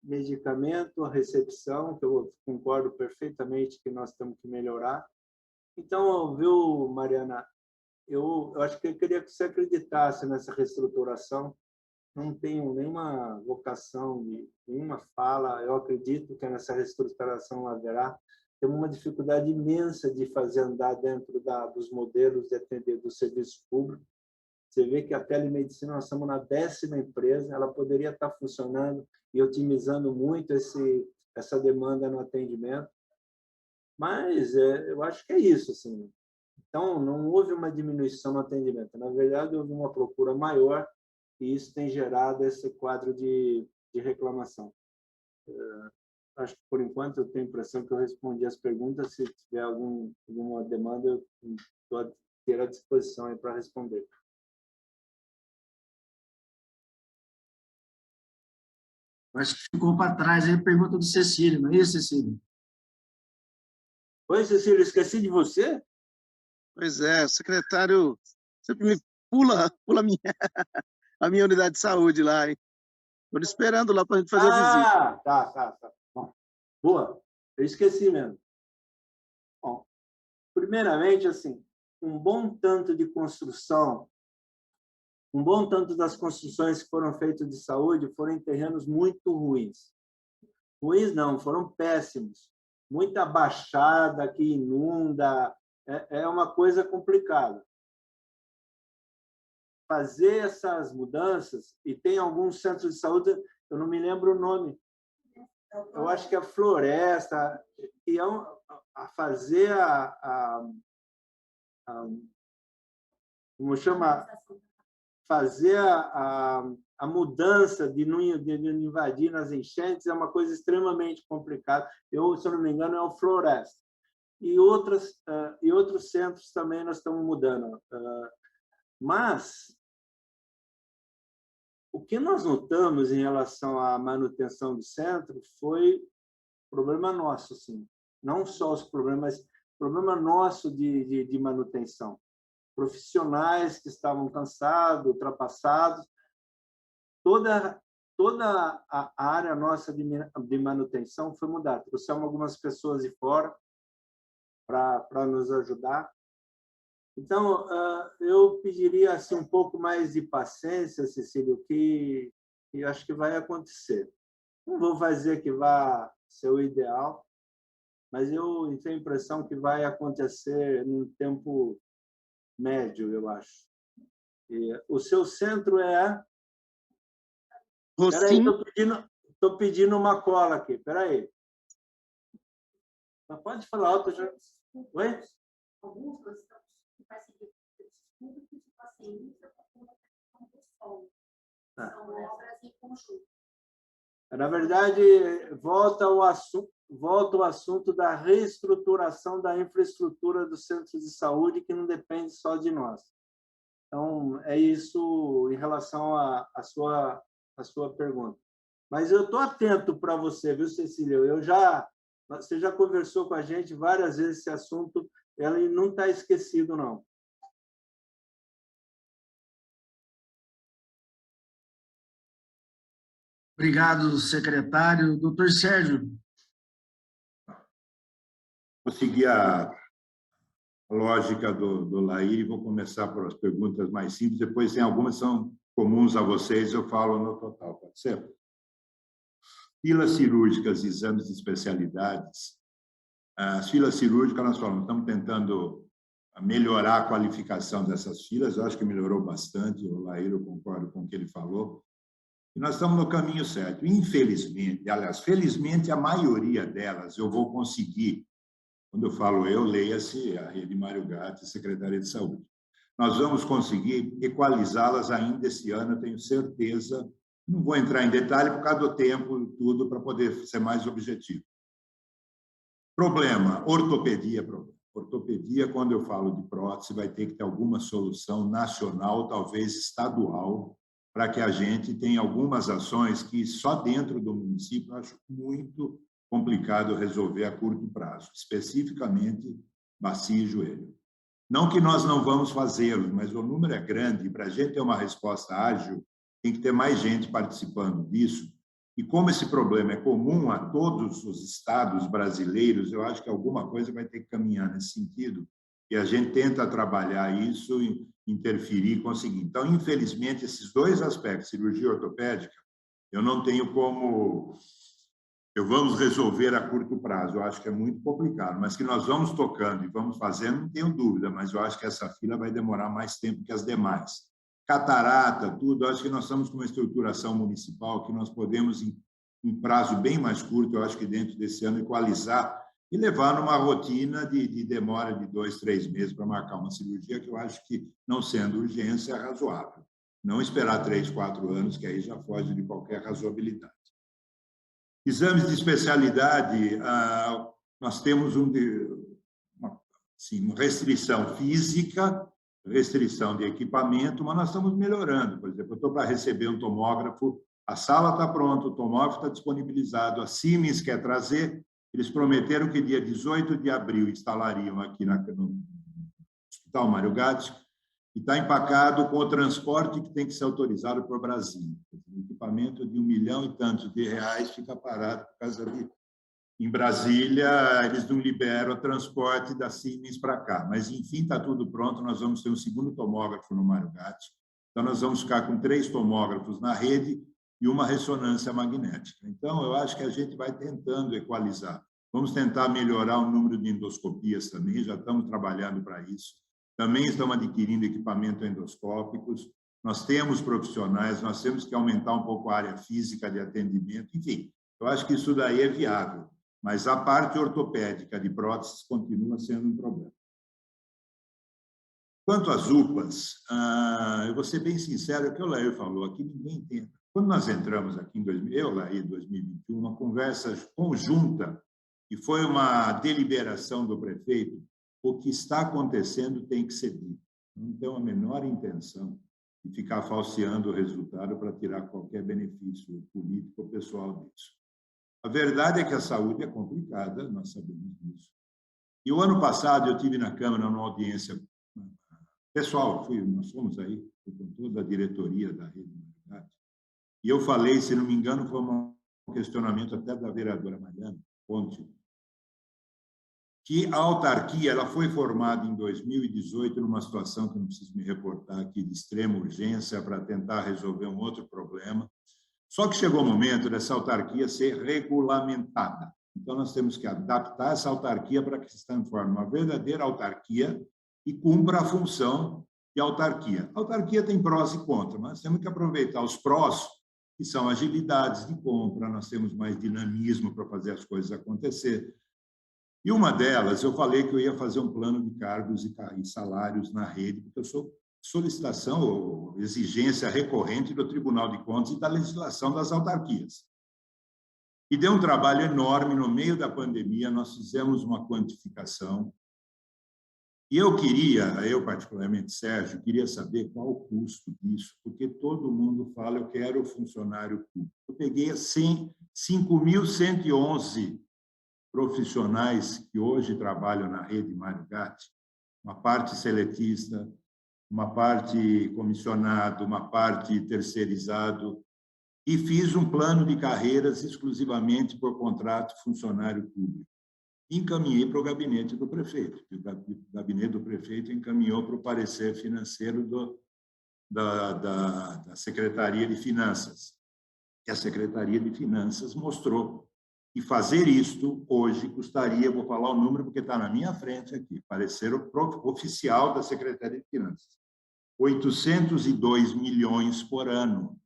Medicamento, a recepção, que eu concordo perfeitamente que nós temos que melhorar. Então, viu, Mariana, eu acho que eu queria que você acreditasse nessa reestruturação. Não tenho nenhuma vocação, nenhuma fala. Eu acredito que nessa reestruturação haverá. Temos uma dificuldade imensa de fazer andar dentro dos modelos de atender do serviço público. Você vê que a telemedicina, nós estamos na 10ª empresa, ela poderia estar funcionando e otimizando muito essa demanda no atendimento. Mas eu acho que é isso, assim. Então, não houve uma diminuição no atendimento. Na verdade, houve uma procura maior e isso tem gerado esse quadro de reclamação. Acho que, por enquanto, eu tenho a impressão que eu respondi as perguntas. Se tiver alguma demanda, eu estou à inteira disposição para responder. Acho que ficou para trás aí a pergunta do Cecílio, não é isso, Cecílio? Oi, Cecílio, esqueci de você? Pois é, o secretário sempre me pula a minha unidade de saúde lá, hein? Estou esperando lá para a gente fazer a visita. Tá. Bom, boa, eu esqueci mesmo. Bom, primeiramente, assim, um bom tanto das construções que foram feitas de saúde foram em terrenos muito ruins. Ruins não, foram péssimos. Muita baixada que inunda, é uma coisa complicada. Fazer essas mudanças, e tem alguns centros de saúde, eu não me lembro o nome, eu acho que é Floresta, e a fazer como chama? Fazer a mudança de não invadir nas enchentes é uma coisa extremamente complicada. Se eu não me engano, é o Floresta. E outros centros também nós estamos mudando. Mas o que nós notamos em relação à manutenção do centro foi problema nosso, sim. Não só os problemas, mas problema nosso de manutenção. Profissionais que estavam cansados, ultrapassados. Toda a área nossa de manutenção foi mudada. Trouxemos algumas pessoas de fora para nos ajudar. Então, eu pediria assim, um pouco mais de paciência, Cecílio, que acho que vai acontecer. Não vou dizer que vai ser o ideal, mas eu tenho a impressão que vai acontecer num tempo médio, eu acho. E o seu centro é... Espera aí, estou pedindo uma cola aqui. Espera aí. Pode falar alto já. Oi? Alguns nós estamos em parceria com os públicos e parceria com a questão do solo. São obras em conjunto. Na verdade, volta ao assunto da reestruturação da infraestrutura dos centros de saúde, que não depende só de nós. Então, é isso em relação à sua pergunta. Mas eu estou atento para você, viu, Cecília? Você já conversou com a gente várias vezes esse assunto, ele não está esquecido, não. Obrigado, secretário. Doutor Sérgio. Vou seguir a lógica do Laí e vou começar por as perguntas mais simples, depois tem algumas que são comuns a vocês, eu falo no total, pode ser? Filas cirúrgicas e exames de especialidades. As filas cirúrgicas, nós falamos, estamos tentando melhorar a qualificação dessas filas, eu acho que melhorou bastante, o Laí, eu concordo com o que ele falou, e nós estamos no caminho certo. Infelizmente, aliás, felizmente, a maioria delas eu vou conseguir. Quando eu falo eu, leia-se a Rede Mário Gatti, Secretaria de Saúde. Nós vamos conseguir equalizá-las ainda esse ano, eu tenho certeza. Não vou entrar em detalhe por causa do tempo, tudo, para poder ser mais objetivo. Problema, ortopedia. Ortopedia, quando eu falo de prótese, vai ter que ter alguma solução nacional, talvez estadual, para que a gente tenha algumas ações que só dentro do município eu acho muito complicado resolver a curto prazo, especificamente bacia e joelho. Não que nós não vamos fazê-lo, mas o número é grande, e para a gente ter uma resposta ágil, tem que ter mais gente participando disso. E como esse problema é comum a todos os estados brasileiros, eu acho que alguma coisa vai ter que caminhar nesse sentido, e a gente tenta trabalhar isso, interferir e conseguir. Então, infelizmente, esses dois aspectos, cirurgia ortopédica, eu não tenho como... vamos resolver a curto prazo, eu acho que é muito complicado, mas que nós vamos tocando e vamos fazendo, não tenho dúvida, mas eu acho que essa fila vai demorar mais tempo que as demais. Catarata, tudo, eu acho que nós estamos com uma estruturação municipal que nós podemos, em prazo bem mais curto, eu acho que dentro desse ano, equalizar e levar numa rotina de demora de 2, 3 meses para marcar uma cirurgia, que eu acho que, não sendo urgência, é razoável. Não esperar 3, 4 anos, que aí já foge de qualquer razoabilidade. Exames de especialidade, nós temos uma restrição física, restrição de equipamento, mas nós estamos melhorando. Por exemplo, eu estou para receber um tomógrafo, a sala está pronta, o tomógrafo está disponibilizado, a Siemens quer trazer, eles prometeram que dia 18 de abril instalariam aqui no Hospital Mário Gatti, e está empacado com o transporte que tem que ser autorizado por Brasília. O equipamento de 1 milhão e tantos de reais fica parado por causa de... Em Brasília, eles não liberam o transporte da Siemens para cá. Mas, enfim, está tudo pronto, nós vamos ter um segundo tomógrafo no Mário Gatti. Então, nós vamos ficar com 3 tomógrafos na rede e uma ressonância magnética. Então, eu acho que a gente vai tentando equalizar. Vamos tentar melhorar o número de endoscopias também, já estamos trabalhando para isso. Também estamos adquirindo equipamentos endoscópicos. Nós temos profissionais, nós temos que aumentar um pouco a área física de atendimento. Enfim, eu acho que isso daí é viável. Mas a parte ortopédica de próteses continua sendo um problema. Quanto às UPAs, eu vou ser bem sincero, é o que o Laí falou, aqui ninguém entende. Quando nós entramos aqui em 2021, uma conversa conjunta, e foi uma deliberação do prefeito, o que está acontecendo tem que ser dito. Não tem a menor intenção de ficar falseando o resultado para tirar qualquer benefício político ou pessoal disso. A verdade é que a saúde é complicada, nós sabemos disso. E o ano passado eu tive na Câmara uma audiência pessoal, nós fomos aí com toda a diretoria da Rede Humanidade, e eu falei, se não me engano, foi um questionamento até da vereadora Mariana Ponte, que a autarquia ela foi formada em 2018 numa situação que não preciso me reportar aqui, de extrema urgência para tentar resolver um outro problema. Só que chegou o momento dessa autarquia ser regulamentada. Então, nós temos que adaptar essa autarquia para que se transforme uma verdadeira autarquia e cumpra a função de autarquia. A autarquia tem prós e contras, mas temos que aproveitar os prós, que são agilidades de compra, nós temos mais dinamismo para fazer as coisas acontecer. E uma delas, eu falei que eu ia fazer um plano de cargos e salários na rede, porque eu sou solicitação ou exigência recorrente do Tribunal de Contas e da legislação das autarquias. E deu um trabalho enorme. No meio da pandemia, nós fizemos uma quantificação. E eu particularmente, Sérgio, queria saber qual o custo disso, porque todo mundo fala, eu quero funcionário público. Eu peguei 5.111 profissionais que hoje trabalham na rede Mário Gatti, uma parte seletista, uma parte comissionado, uma parte terceirizado, e fiz um plano de carreiras exclusivamente por contrato funcionário público. Encaminhei para o gabinete do prefeito. O gabinete do prefeito encaminhou para o parecer financeiro da Secretaria de Finanças. E a Secretaria de Finanças mostrou que fazer isto hoje custaria, vou falar o número porque está na minha frente aqui, parecer oficial da Secretaria de Finanças, 802 milhões por ano.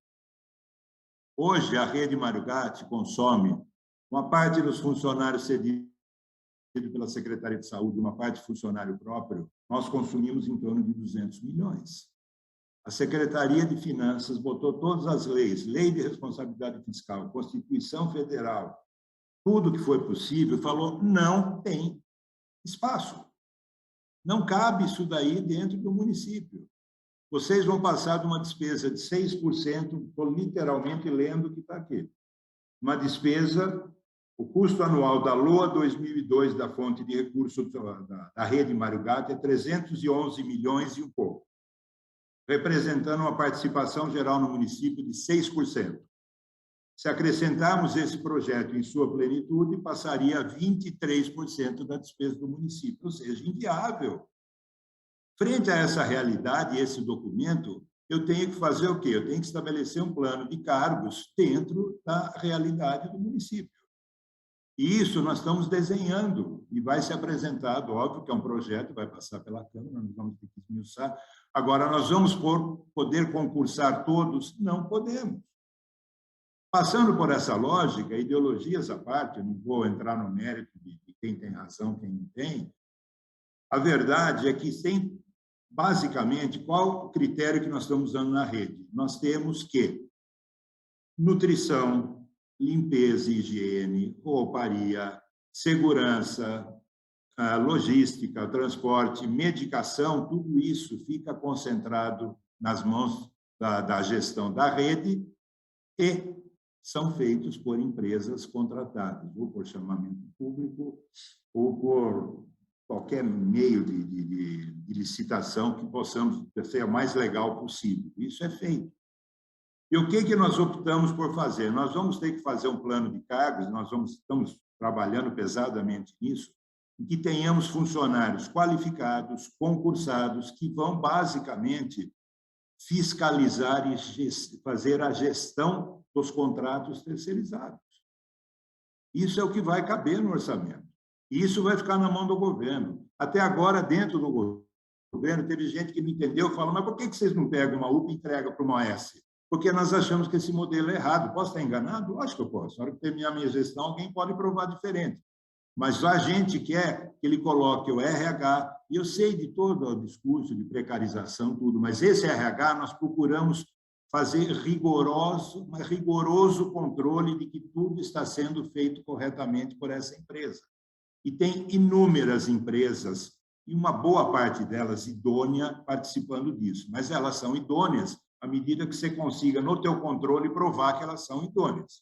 Hoje, a rede Mário Gatti consome uma parte dos funcionários cedidos pela Secretaria de Saúde, uma parte de funcionário próprio, nós consumimos em torno de 200 milhões. A Secretaria de Finanças botou todas as leis, lei de responsabilidade fiscal, Constituição Federal, tudo que foi possível, falou, não tem espaço. Não cabe isso daí dentro do município. Vocês vão passar de uma despesa de 6%, estou literalmente lendo o que está aqui. Uma despesa, o custo anual da LOA 2002 da fonte de recursos da rede Mário Gatti é 311 milhões e um pouco, representando uma participação geral no município de 6%. Se acrescentarmos esse projeto em sua plenitude, passaria a 23% da despesa do município, ou seja, inviável. Frente a essa realidade, esse documento, eu tenho que fazer o quê? Eu tenho que estabelecer um plano de cargos dentro da realidade do município. E isso nós estamos desenhando e vai ser apresentado, óbvio que é um projeto, vai passar pela Câmara, nós vamos ter que esmiuçar. Agora, nós vamos poder concursar todos? Não podemos. Passando por essa lógica, ideologias à parte, não vou entrar no mérito de quem tem razão, quem não tem, a verdade é que tem, basicamente, qual o critério que nós estamos usando na rede? Nós temos que nutrição, limpeza e higiene, rouparia, segurança, logística, transporte, medicação, tudo isso fica concentrado nas mãos da gestão da rede e são feitos por empresas contratadas, ou por chamamento público, ou por qualquer meio de licitação que possamos ser o mais legal possível. Isso é feito. E o que nós optamos por fazer? Nós vamos ter que fazer um plano de cargos, estamos trabalhando pesadamente nisso, em que tenhamos funcionários qualificados, concursados, que vão, basicamente, fiscalizar e fazer a gestão dos contratos terceirizados. Isso é o que vai caber no orçamento. E isso vai ficar na mão do governo. Até agora, dentro do governo, teve gente que não entendeu, falou, mas por que vocês não pegam uma UPA e entregam para uma OS? Porque nós achamos que esse modelo é errado. Posso estar enganado? Acho que eu posso. Na hora que terminar a minha gestão, alguém pode provar diferente. Mas a gente quer que ele coloque o RH, e eu sei de todo o discurso de precarização, tudo, mas esse RH nós procuramos fazer rigoroso controle de que tudo está sendo feito corretamente por essa empresa. E tem inúmeras empresas, e uma boa parte delas idônea, participando disso, mas elas são idôneas à medida que você consiga, no teu controle, provar que elas são idôneas.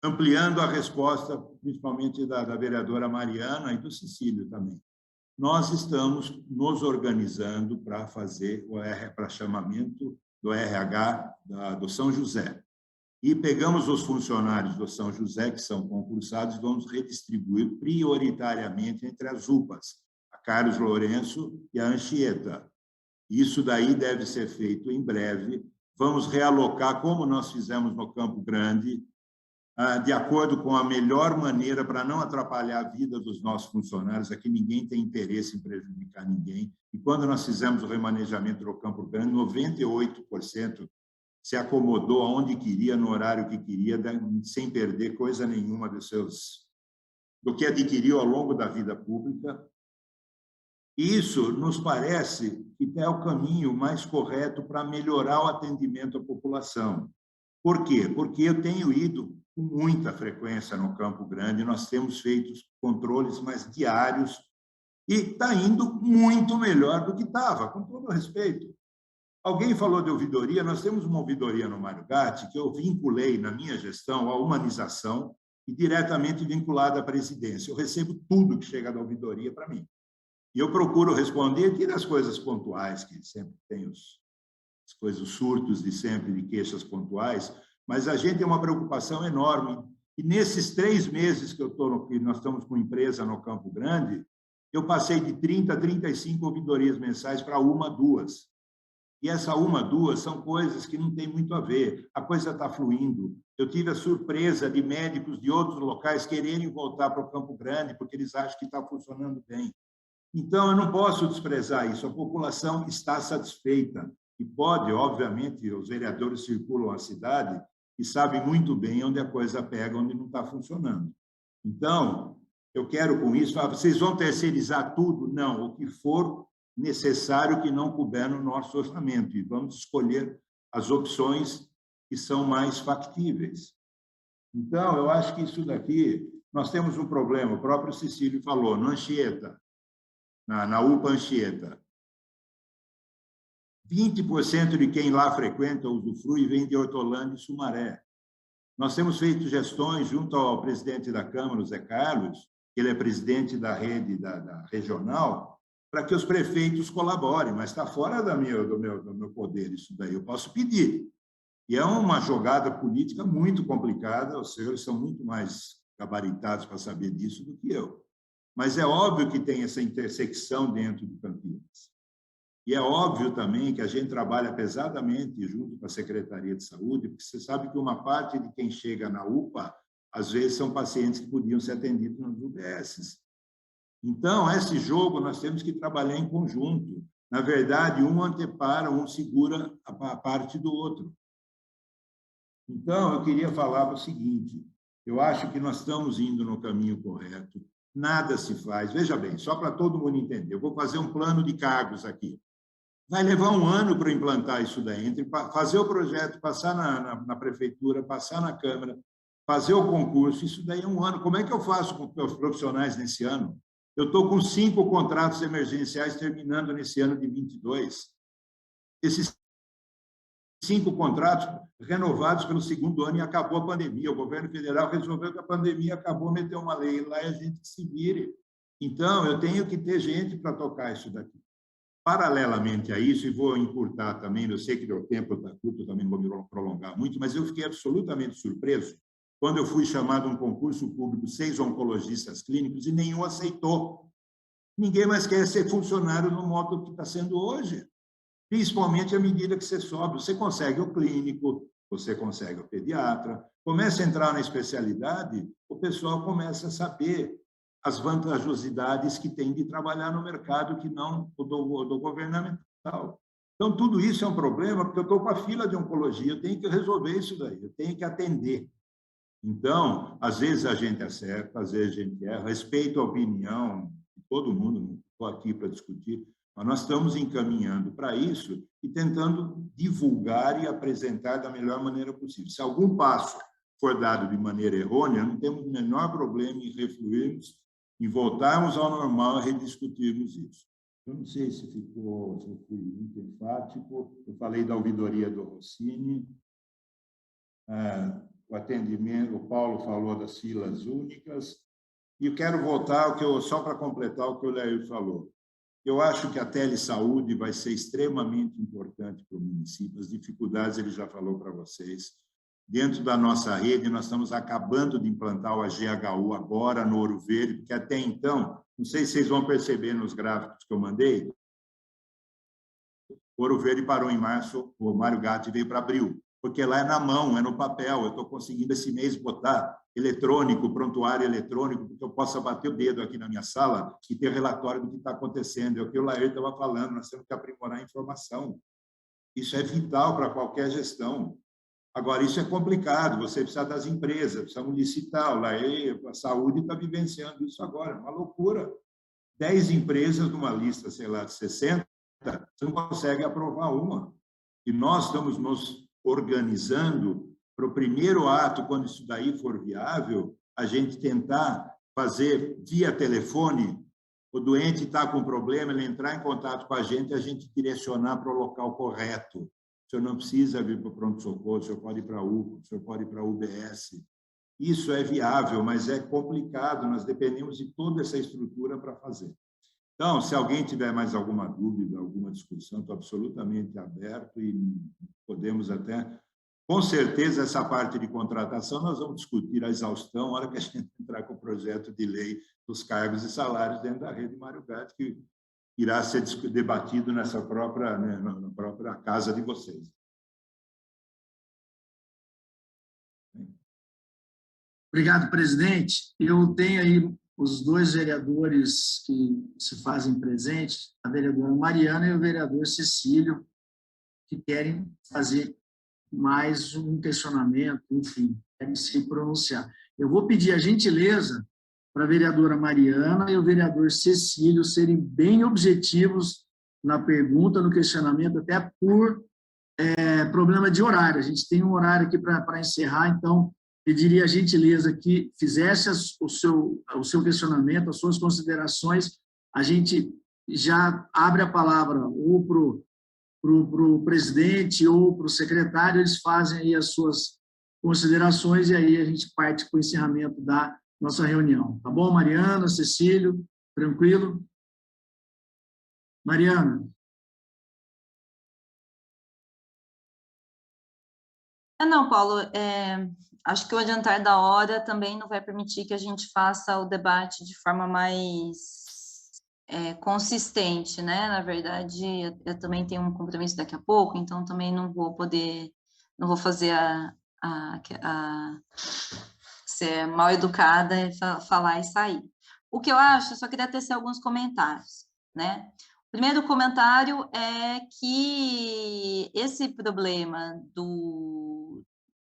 Ampliando a resposta, principalmente da vereadora Mariana e do Cecílio também. Nós estamos nos organizando para fazer para chamamento do RH do São José. E pegamos os funcionários do São José, que são concursados, e vamos redistribuir prioritariamente entre as UPAs, a Carlos Lourenço e a Anchieta. Isso daí deve ser feito em breve. Vamos realocar, como nós fizemos no Campo Grande, de acordo com a melhor maneira para não atrapalhar a vida dos nossos funcionários. Aqui ninguém tem interesse em prejudicar ninguém. E quando nós fizemos o remanejamento do Campo Grande, 98% se acomodou aonde queria, no horário que queria, sem perder coisa nenhuma do que adquiriu ao longo da vida pública. E isso nos parece que é o caminho mais correto para melhorar o atendimento à população. Por quê? Porque eu tenho ido com muita frequência no Campo Grande, nós temos feito controles mais diários e está indo muito melhor do que estava, com todo respeito. Alguém falou de ouvidoria, nós temos uma ouvidoria no Mário Gatti que eu vinculei na minha gestão à humanização e diretamente vinculada à presidência. Eu recebo tudo que chega da ouvidoria para mim. E eu procuro responder, tira as coisas pontuais, que sempre tem as coisas, os surtos de sempre, de queixas pontuais, mas a gente tem uma preocupação enorme. E nesses 3 meses que nós estamos com empresa no Campo Grande, eu passei de 30 a 35 ouvidorias mensais para 1, 2. E essa 1, 2 são coisas que não tem muito a ver. A coisa está fluindo. Eu tive a surpresa de médicos de outros locais quererem voltar para o Campo Grande porque eles acham que está funcionando bem. Então, eu não posso desprezar isso. A população está satisfeita. E pode, obviamente, os vereadores circulam a cidade e sabem muito bem onde a coisa pega, onde não está funcionando. Então, eu quero com isso, vocês vão terceirizar tudo? Não, o que for necessário que não couber no nosso orçamento. E vamos escolher as opções que são mais factíveis. Então, eu acho que isso daqui, nós temos um problema, o próprio Cecílio falou, no Anchieta, na UPA Anchieta, 20% de quem lá frequenta o usufrui vem de Hortolândia e Sumaré. Nós temos feito gestões junto ao presidente da Câmara, o Zé Carlos, ele é presidente da rede da regional, para que os prefeitos colaborem, mas está fora do meu poder isso daí, eu posso pedir. E é uma jogada política muito complicada, os senhores são muito mais gabaritados para saber disso do que eu. Mas é óbvio que tem essa intersecção dentro de Campinas. E é óbvio também que a gente trabalha pesadamente junto com a Secretaria de Saúde, porque você sabe que uma parte de quem chega na UPA, às vezes, são pacientes que podiam ser atendidos nas UBSs. Então, esse jogo nós temos que trabalhar em conjunto. Na verdade, um antepara, um segura a parte do outro. Então, eu queria falar o seguinte, eu acho que nós estamos indo no caminho correto, nada se faz. Veja bem, só para todo mundo entender, eu vou fazer um plano de cargos aqui. Vai levar 1 ano para implantar isso daí, entre fazer o projeto, passar na prefeitura, passar na Câmara, fazer o concurso, isso daí é 1 ano. Como é que eu faço com os profissionais nesse ano? Eu estou com 5 contratos emergenciais terminando nesse ano de 22. Esses 5 contratos renovados pelo 2º ano e acabou a pandemia. O governo federal resolveu que a pandemia acabou, meteu uma lei lá e a gente que se vire. Então, eu tenho que ter gente para tocar isso daqui. Paralelamente a isso, e vou encurtar também, eu sei que o tempo está curto, eu também não vou me prolongar muito, mas eu fiquei absolutamente surpreso quando eu fui chamado a um concurso público, 6 oncologistas clínicos, e nenhum aceitou. Ninguém mais quer ser funcionário no modo que está sendo hoje. Principalmente à medida que você sobe. Você consegue o clínico, você consegue o pediatra, começa a entrar na especialidade, o pessoal começa a saber as vantajosidades que tem de trabalhar no mercado que não o do governamental. Então, tudo isso é um problema, porque eu estou com a fila de oncologia, eu tenho que resolver isso daí, eu tenho que atender. Então, às vezes a gente acerta, às vezes a gente erra, respeito a opinião de todo mundo, não estou aqui para discutir, mas nós estamos encaminhando para isso e tentando divulgar e apresentar da melhor maneira possível. Se algum passo for dado de maneira errônea, não temos o menor problema em refluirmos, em voltarmos ao normal e rediscutirmos isso. Eu não sei se eu fui muito enfático, eu falei da ouvidoria do Rossini, o atendimento, o Paulo falou das filas únicas, e eu quero voltar só para completar o que o Léo falou. Eu acho que a telesaúde vai ser extremamente importante para o município. As dificuldades ele já falou para vocês. Dentro da nossa rede, nós estamos acabando de implantar o AGHU agora no Ouro Verde, porque até então, não sei se vocês vão perceber nos gráficos que eu mandei, o Ouro Verde parou em março, o Mário Gatti veio para abril, porque lá é na mão, é no papel. Eu estou conseguindo esse mês botar eletrônico, prontuário eletrônico, porque eu possa bater o dedo aqui na minha sala e ter relatório do que está acontecendo. É o que o Lair estava falando, nós temos que aprimorar a informação. Isso é vital para qualquer gestão. Agora, isso é complicado, você precisa das empresas, precisa licitar, o Lair, a saúde está vivenciando isso agora, é uma loucura. 10 empresas numa lista, sei lá, de 60, você não consegue aprovar uma. E nós estamos nos organizando para o primeiro ato, quando isso daí for viável, a gente tentar fazer via telefone, o doente está com problema, ele entrar em contato com a gente direcionar para o local correto. O senhor não precisa vir para o pronto-socorro, o senhor pode ir para a UPA, o senhor pode ir para a UBS. Isso é viável, mas é complicado, nós dependemos de toda essa estrutura para fazer. Então, se alguém tiver mais alguma dúvida, alguma discussão, estou absolutamente aberto e podemos até, com certeza, essa parte de contratação, nós vamos discutir a exaustão na hora que a gente entrar com o projeto de lei dos cargos e salários dentro da rede Mário Gatti, que irá ser debatido nessa própria, né, na própria casa de vocês. Obrigado, presidente. Eu tenho aí os dois vereadores que se fazem presentes, a vereadora Mariana e o vereador Cecílio, que querem fazer mais um questionamento, enfim, querem se pronunciar. Eu vou pedir a gentileza para a vereadora Mariana e o vereador Cecílio serem bem objetivos na pergunta, no questionamento, até por problema de horário. A gente tem um horário aqui para encerrar, então pediria a gentileza que fizesse o seu questionamento, as suas considerações. A gente já abre a palavra ou para o presidente ou para o secretário, eles fazem aí as suas considerações e aí a gente parte para o encerramento da nossa reunião. Tá bom, Mariana, Cecílio? Tranquilo? Mariana. Não, Paulo, acho que o adiantar da hora também não vai permitir que a gente faça o debate de forma mais consistente, né? Na verdade, eu também tenho um compromisso daqui a pouco, então também não vou fazer ser mal educada e falar e sair. O que eu acho, eu só queria tecer alguns comentários, né? O primeiro comentário é que esse problema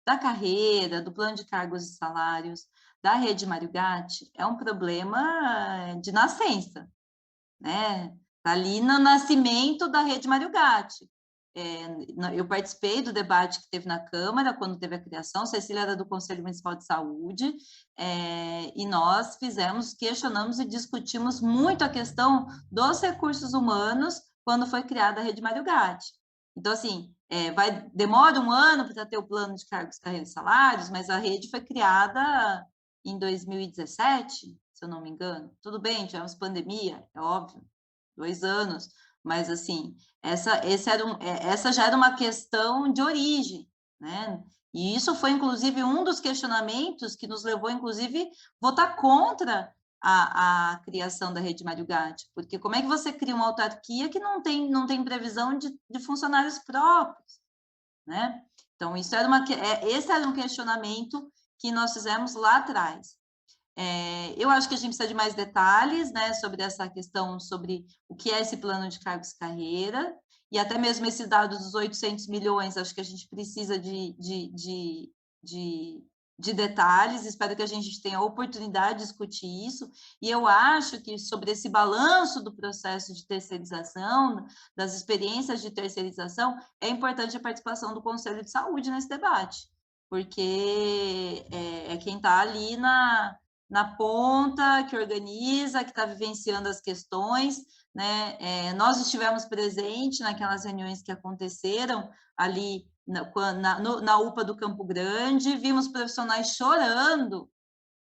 da carreira, do plano de cargos e salários da rede Mário Gatti é um problema de nascença, né? Está ali no nascimento da rede Mário Gatti. Eu participei do debate que teve na Câmara, quando teve a criação, Cecília era do Conselho Municipal de Saúde, e nós questionamos e discutimos muito a questão dos recursos humanos quando foi criada a rede Mário Gatti. Então, assim, demora um ano para ter o plano de cargos, carreiras e salários, mas a rede foi criada em 2017, se eu não me engano. Tudo bem, tivemos pandemia, é óbvio, 2 anos, mas, assim, essa já era uma questão de origem, né? E isso foi, inclusive, um dos questionamentos que nos levou, inclusive, votar contra a criação da rede Mário Gatti, porque como é que você cria uma autarquia que não tem previsão de funcionários próprios, né? Então, esse era um questionamento que nós fizemos lá atrás. Eu acho que a gente precisa de mais detalhes, né, sobre essa questão, sobre o que é esse plano de cargos e carreira, e até mesmo esse dado dos 800 milhões, acho que a gente precisa de detalhes, espero que a gente tenha a oportunidade de discutir isso, e eu acho que sobre esse balanço do processo de terceirização, das experiências de terceirização, é importante a participação do Conselho de Saúde nesse debate, porque é quem está ali na ponta, que organiza, que está vivenciando as questões, né? Nós estivemos presentes naquelas reuniões que aconteceram ali na UPA do Campo Grande, vimos profissionais chorando,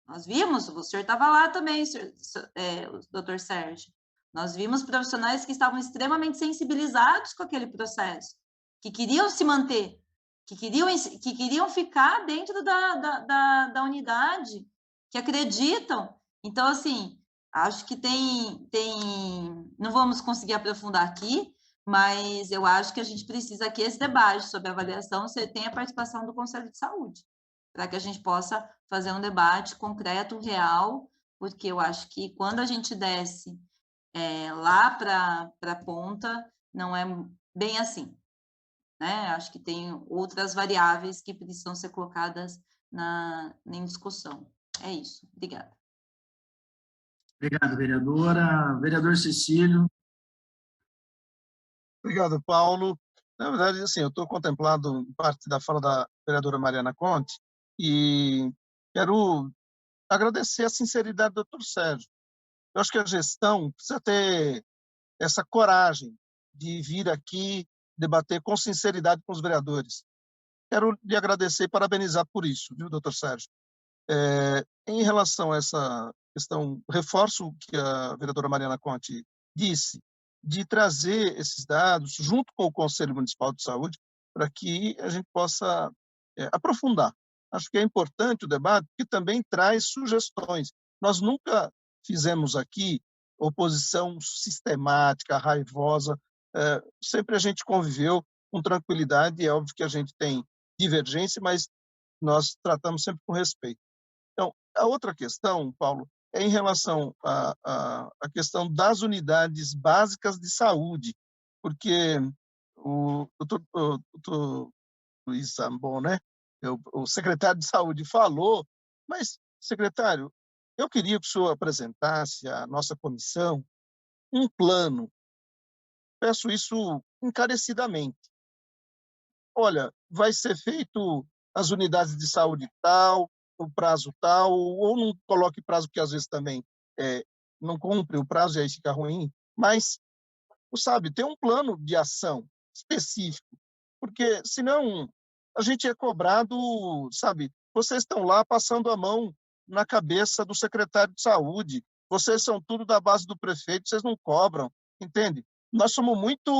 nós vimos, o senhor estava lá também, o doutor Sérgio, nós vimos profissionais que estavam extremamente sensibilizados com aquele processo, que queriam se manter, que queriam ficar dentro da unidade, que acreditam. Então, assim, acho que não vamos conseguir aprofundar aqui, mas eu acho que a gente precisa que esse debate sobre avaliação tenha a participação do Conselho de Saúde, para que a gente possa fazer um debate concreto, real, porque eu acho que quando a gente desce lá para a ponta, não é bem assim, né? Acho que tem outras variáveis que precisam ser colocadas em discussão. É isso. Obrigada. Obrigado, vereadora. Vereador Cecílio. Obrigado, Paulo. Na verdade, assim, eu estou contemplado em parte da fala da vereadora Mariana Conte e quero agradecer a sinceridade do Dr. Sérgio. Eu acho que a gestão precisa ter essa coragem de vir aqui debater com sinceridade com os vereadores. Quero lhe agradecer e parabenizar por isso, viu, doutor Sérgio? Em relação a essa questão, reforço o que a vereadora Mariana Conte disse, de trazer esses dados junto com o Conselho Municipal de Saúde para que a gente possa aprofundar. Acho que é importante o debate, porque também traz sugestões. Nós nunca fizemos aqui oposição sistemática, raivosa, sempre a gente conviveu com tranquilidade, é óbvio que a gente tem divergência, mas nós tratamos sempre com respeito. Então, a outra questão, Paulo, é em relação à questão das unidades básicas de saúde, porque o doutor Luiz Zambon, né, o secretário de saúde falou, mas, secretário, eu queria que o senhor apresentasse à nossa comissão um plano. Peço isso encarecidamente. Olha, vai ser feito as unidades de saúde tal, o prazo tal, ou não coloque prazo, que às vezes também não cumpre o prazo e aí fica ruim, mas, sabe, tem um plano de ação específico, porque senão a gente é cobrado, sabe, vocês estão lá passando a mão na cabeça do secretário de saúde, vocês são tudo da base do prefeito, vocês não cobram, entende? Nós somos muito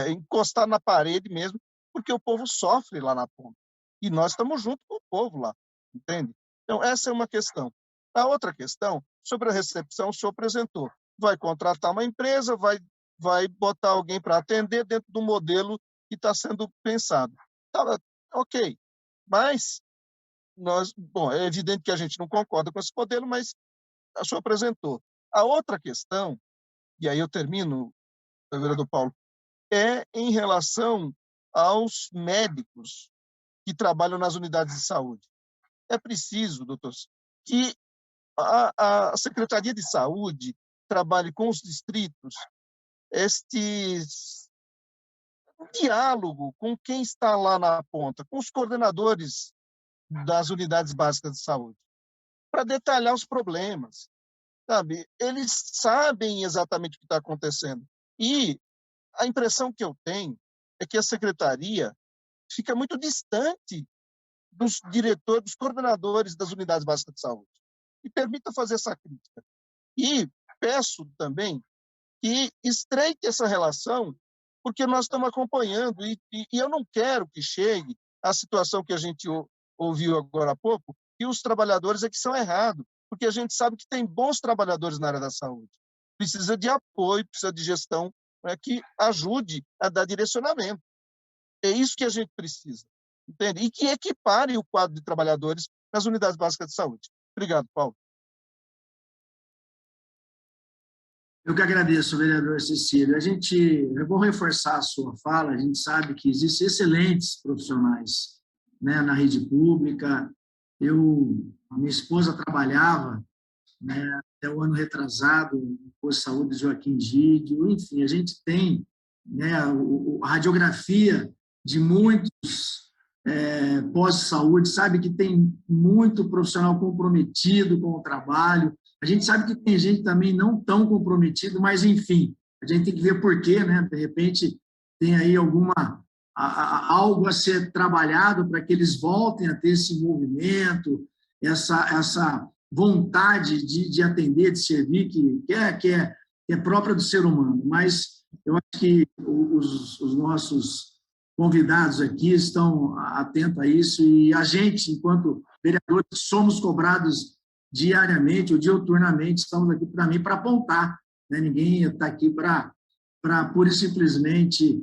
encostar na parede mesmo, porque o povo sofre lá na ponta. E nós estamos junto com o povo lá, entende? Então, essa é uma questão. A outra questão, sobre a recepção, o senhor apresentou. Vai contratar uma empresa, vai botar alguém para atender dentro do modelo que está sendo pensado. Tá, ok, mas é evidente que a gente não concorda com esse modelo, mas o senhor apresentou. A outra questão, e aí eu termino, vereador Paulo, é em relação aos médicos que trabalham nas unidades de saúde. É preciso, doutor, que a Secretaria de Saúde trabalhe com os distritos um diálogo com quem está lá na ponta, com os coordenadores das unidades básicas de saúde, para detalhar os problemas, sabe? Eles sabem exatamente o que está acontecendo. E a impressão que eu tenho é que a secretaria fica muito distante dos diretores, dos coordenadores das unidades básicas de saúde. E permita fazer essa crítica. E peço também que estreite essa relação, porque nós estamos acompanhando, e eu não quero que chegue à situação que a gente ouviu agora há pouco, que os trabalhadores é que são errados, porque a gente sabe que tem bons trabalhadores na área da saúde. Precisa de apoio, precisa de gestão, que ajude a dar direcionamento. É isso que a gente precisa, entende? E que equipare o quadro de trabalhadores nas unidades básicas de saúde. Obrigado, Paulo. Eu que agradeço, vereador Cecílio. Eu vou reforçar a sua fala, a gente sabe que existem excelentes profissionais, né, na rede pública. Minha esposa trabalhava, né, até o ano retrasado, no posto de saúde Joaquim Gídio, enfim, a gente tem, né, a radiografia de muitos postos de saúde, sabe que tem muito profissional comprometido com o trabalho, a gente sabe que tem gente também não tão comprometido, mas, enfim, a gente tem que ver por quê, né? De repente, tem aí algo a ser trabalhado para que eles voltem a ter esse envolvimento, essa vontade de atender, de servir, que é própria do ser humano. Mas eu acho que os nossos convidados aqui estão atentos a isso, e a gente, enquanto vereadores, somos cobrados diariamente ou diuturnamente, estamos aqui também para apontar, né? Ninguém está aqui para pura e simplesmente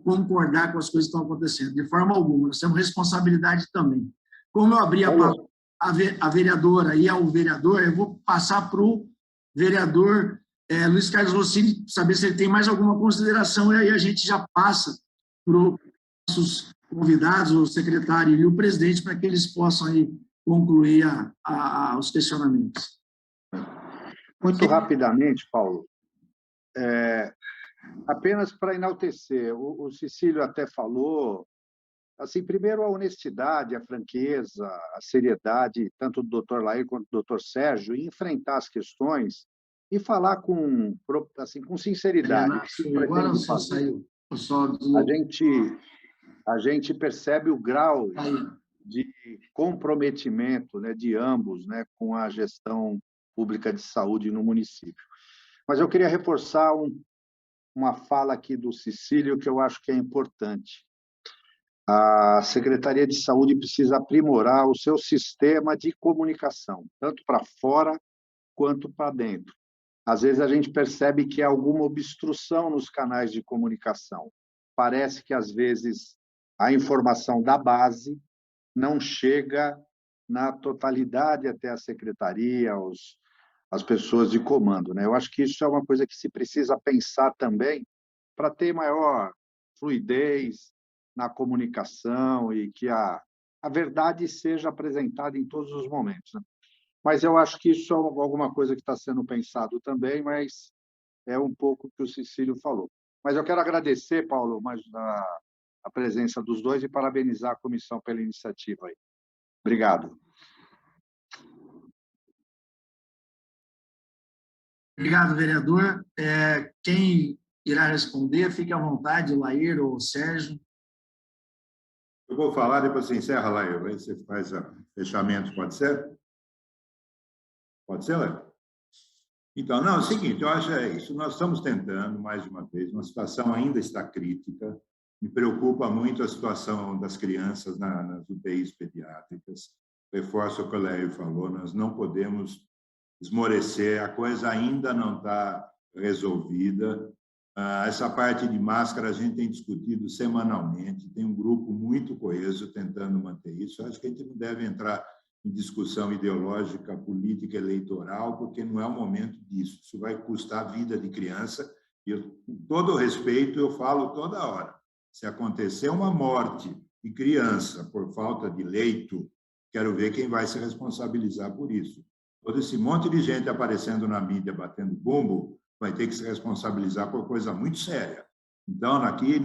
concordar com as coisas que estão acontecendo, de forma alguma, nós temos responsabilidade também. Como eu abri a palavra a vereadora e ao vereador, eu vou passar para o vereador Luiz Carlos Rossini, saber se ele tem mais alguma consideração, e aí a gente já passa para os nossos convidados, o secretário e o presidente, para que eles possam aí concluir os questionamentos. Muito rapidamente, Paulo, Apenas para enaltecer, o Cecílio até falou, assim, primeiro a honestidade, a franqueza, a seriedade, tanto do Dr. Lair quanto do Dr. Sérgio, em enfrentar as questões e falar assim, com sinceridade o que se Agora pretende só fazer. saiu. Só A gente percebe o grau saiu. de comprometimento, né, de ambos, né, com a gestão pública de saúde no município. Mas eu queria reforçar uma fala aqui do Cecílio que eu acho que é importante. A Secretaria de Saúde precisa aprimorar o seu sistema de comunicação, tanto para fora quanto para dentro. Às vezes a gente percebe que há alguma obstrução nos canais de comunicação. Parece que, às vezes, a informação da base não chega na totalidade até a secretaria, as pessoas de comando, né? Eu acho que isso é uma coisa que se precisa pensar também para ter maior fluidez na comunicação e que a verdade seja apresentada em todos os momentos, né? Mas eu acho que isso é alguma coisa que está sendo pensado também, mas é um pouco o que o Cecílio falou. Mas eu quero agradecer, Paulo, mais a presença dos dois e parabenizar a comissão pela iniciativa aí. Obrigado. Obrigado, vereador. Quem irá responder, fique à vontade, o Lair ou o Sérgio. Eu vou falar, depois você encerra, Lair. Aí você faz o fechamento, pode ser? Pode ser, Lair? Então, não, é o seguinte, eu acho isso. Nós estamos tentando, mais uma vez, uma situação ainda está crítica. Me preocupa muito a situação das crianças nas UTIs pediátricas. Reforço o que o Lair falou, nós não podemos esmorecer, a coisa ainda não está resolvida. Essa parte de máscara a gente tem discutido semanalmente, tem um grupo muito coeso tentando manter isso. Eu acho que a gente não deve entrar em discussão ideológica, política, eleitoral, porque não é o momento disso. Isso vai custar a vida de criança. E com todo o respeito, eu falo toda hora. Se acontecer uma morte de criança por falta de leito, quero ver quem vai se responsabilizar por isso. Todo esse monte de gente aparecendo na mídia, batendo bumbo, vai ter que se responsabilizar por coisa muito séria. Então, aqui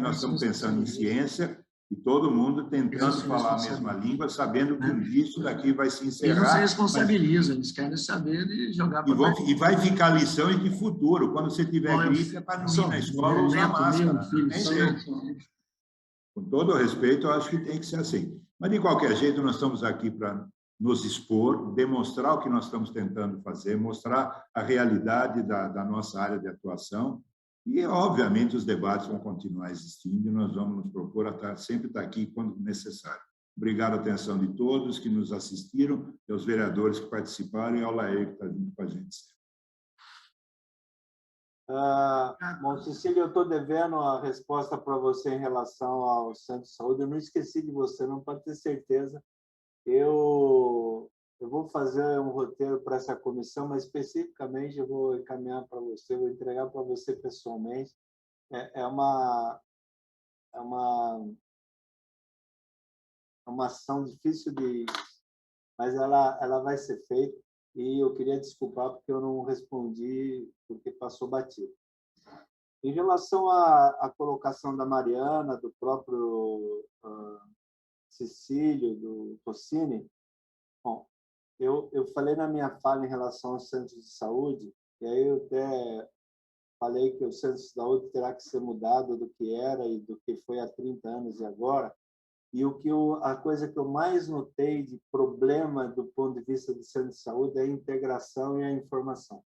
nós estamos pensando em ciência e todo mundo tentando falar a mesma língua, sabendo que isso daqui vai se encerrar. Eles não se responsabilizam, eles querem saber de jogar para frente. E vai ficar lições de futuro. Quando você tiver gripe, é para não ir na escola usar máscara. Com todo o respeito, eu acho que tem que ser assim. Mas, de qualquer jeito, nós estamos aqui para nos expor, demonstrar o que nós estamos tentando fazer, mostrar a realidade da nossa área de atuação. E, obviamente, os debates vão continuar existindo e nós vamos nos propor sempre estar aqui quando necessário. Obrigado a atenção de todos que nos assistiram, e aos vereadores que participaram e ao Laer que está junto com a gente. Bom, Cecília, eu estou devendo a resposta para você em relação ao Centro de Saúde. Eu não esqueci de você, não pode ter certeza. Eu vou fazer um roteiro para essa comissão, mas especificamente eu vou encaminhar para você, vou entregar para você pessoalmente. É uma ação difícil mas ela vai ser feita. E eu queria desculpar porque eu não respondi, porque passou batido. Em relação à colocação da Mariana, do próprio Cecílio, do Tossini, bom, eu falei na minha fala em relação aos centros de saúde, e aí eu até falei que o centro de saúde terá que ser mudado do que era e do que foi há 30 anos e agora. E a coisa que eu mais notei de problema do ponto de vista do centro de saúde é a integração e a informação.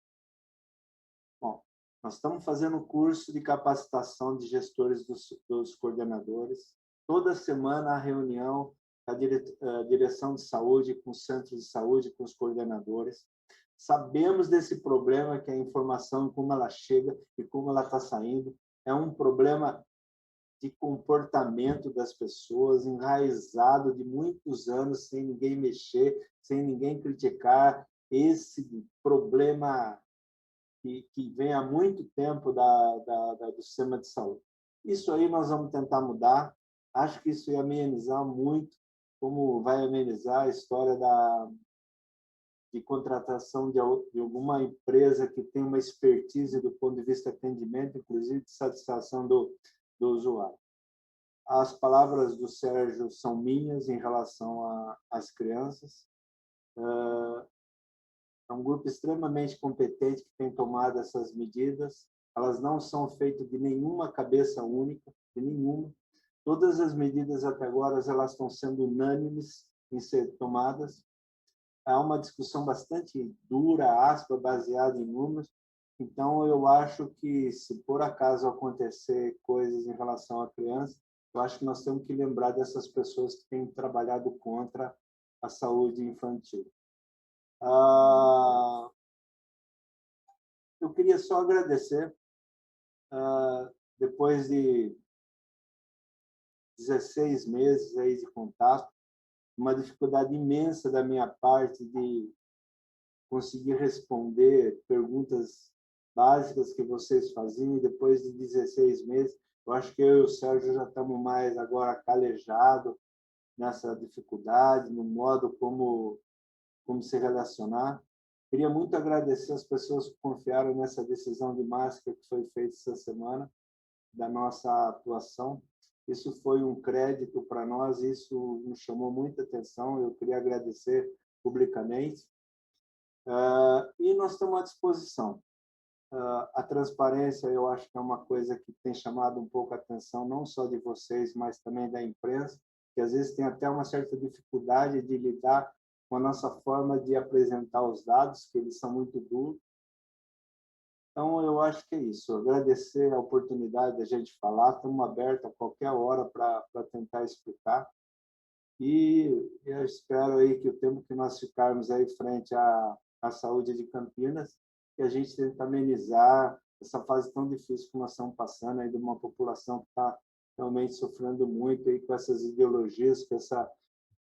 Bom, nós estamos fazendo um curso de capacitação de gestores dos coordenadores. Toda semana há reunião com a direção de saúde, com os centros de saúde, com os coordenadores. Sabemos desse problema que é a informação, como ela chega e como ela está saindo. É um problema de comportamento das pessoas, enraizado de muitos anos, sem ninguém mexer, sem ninguém criticar. Esse problema que vem há muito tempo do sistema de saúde. Isso aí nós vamos tentar mudar. Acho que isso ia amenizar muito, como vai amenizar a história de contratação de alguma empresa que tem uma expertise do ponto de vista de atendimento, inclusive de satisfação do usuário. As palavras do Sérgio são minhas em relação às crianças. É um grupo extremamente competente que tem tomado essas medidas. Elas não são feitas de nenhuma cabeça única, de nenhuma. Todas as medidas até agora elas estão sendo unânimes em ser tomadas. Há uma discussão bastante dura, áspera, baseada em números. Então, eu acho que, se por acaso acontecer coisas em relação à criança, eu acho que nós temos que lembrar dessas pessoas que têm trabalhado contra a saúde infantil. Eu queria só agradecer, depois de 16 meses aí de contato, uma dificuldade imensa da minha parte de conseguir responder perguntas básicas que vocês faziam, e depois de 16 meses, eu acho que eu e o Sérgio já estamos mais agora calejados nessa dificuldade, no modo como se relacionar. Queria muito agradecer as pessoas que confiaram nessa decisão de máscara que foi feita essa semana, da nossa atuação. Isso foi um crédito para nós, isso nos chamou muita atenção, eu queria agradecer publicamente. E nós estamos à disposição. A transparência, eu acho que é uma coisa que tem chamado um pouco a atenção, não só de vocês, mas também da imprensa, que às vezes tem até uma certa dificuldade de lidar com a nossa forma de apresentar os dados, que eles são muito duros. Então, eu acho que é isso. Agradecer a oportunidade de a gente falar. Estamos abertos a qualquer hora para tentar explicar. E eu espero aí que o tempo que nós ficarmos aí frente à saúde de Campinas, que a gente tente amenizar essa fase tão difícil que nós estamos passando aí de uma população que está realmente sofrendo muito aí com essas ideologias, com esses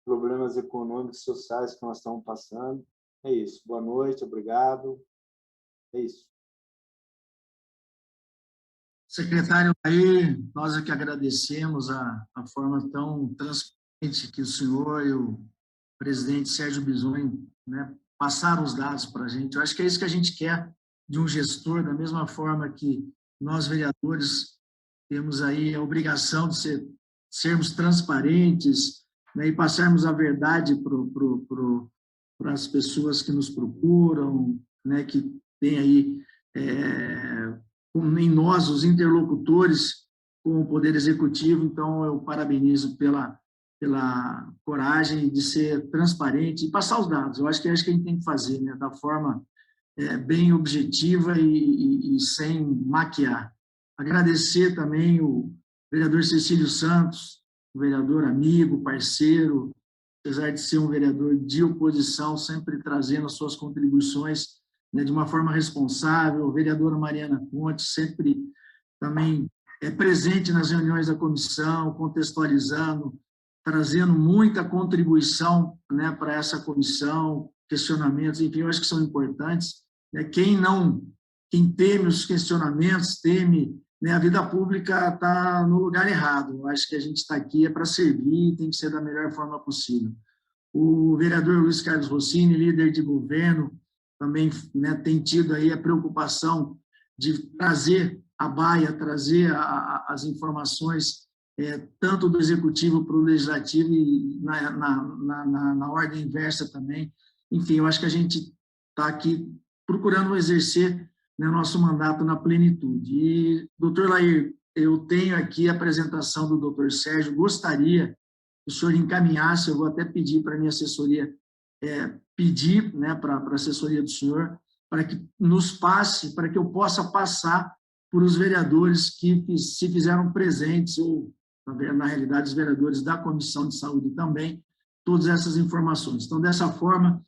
problemas econômicos e sociais que nós estamos passando. É isso. Boa noite, obrigado. É isso. Secretário Lair, nós é que agradecemos a forma tão transparente que o senhor e o presidente Sérgio Bisoni, né, passaram os dados para a gente. Eu acho que é isso que a gente quer de um gestor, da mesma forma que nós, vereadores, temos aí a obrigação de sermos transparentes, né, e passarmos a verdade para as pessoas que nos procuram, né, que tem aí em nós, os interlocutores com o Poder Executivo. Então, eu parabenizo pela coragem de ser transparente e passar os dados. Eu acho que é isso que a gente tem que fazer, né, da forma bem objetiva e sem maquiar. Agradecer também o vereador Cecílio Santos, um vereador amigo, parceiro, apesar de ser um vereador de oposição, sempre trazendo as suas contribuições, né, de uma forma responsável. A vereadora Mariana Conte, sempre também presente nas reuniões da comissão, contextualizando, trazendo muita contribuição, né, para essa comissão, questionamentos, enfim, eu acho que são importantes. Né? Quem teme os questionamentos, teme, né, a vida pública está no lugar errado. Eu acho que a gente está aqui para servir e tem que ser da melhor forma possível. O vereador Luiz Carlos Rossini, líder de governo, também, né, tem tido aí a preocupação de trazer a baia, trazer as informações, tanto do executivo para o legislativo e na ordem inversa também. Enfim, eu acho que a gente está aqui procurando exercer, né, nosso mandato na plenitude. E, doutor Lair, eu tenho aqui a apresentação do doutor Sérgio, gostaria que o senhor encaminhasse, eu vou até pedir para a minha assessoria, pedir, né, para a assessoria do senhor, para que nos passe, para que eu possa passar por os vereadores que se fizeram presentes, ou, na realidade, os vereadores da Comissão de Saúde também, todas essas informações. Então, dessa forma,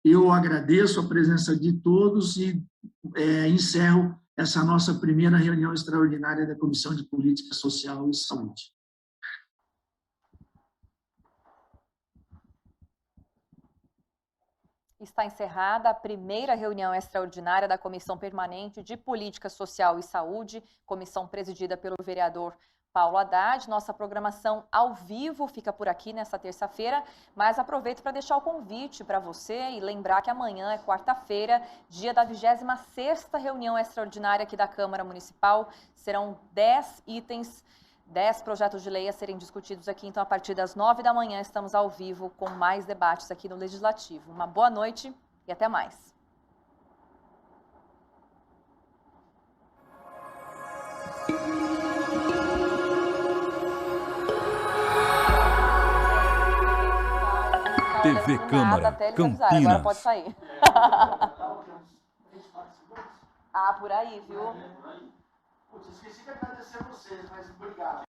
eu agradeço a presença de todos e encerro essa nossa primeira reunião extraordinária da Comissão de Política Social e Saúde. Está encerrada a primeira reunião extraordinária da Comissão Permanente de Política Social e Saúde, comissão presidida pelo vereador Paulo Haddad. Nossa programação ao vivo fica por aqui nessa terça-feira, mas aproveito para deixar o convite para você e lembrar que amanhã é quarta-feira, dia da 26ª reunião extraordinária aqui da Câmara Municipal. Serão 10 itens, 10 projetos de lei a serem discutidos aqui, então a partir das 9 da manhã estamos ao vivo com mais debates aqui no Legislativo. Uma boa noite e até mais. TV Câmara Campinas. Agora pode sair. Ah, por aí, viu? Esqueci de agradecer a vocês, mas obrigado.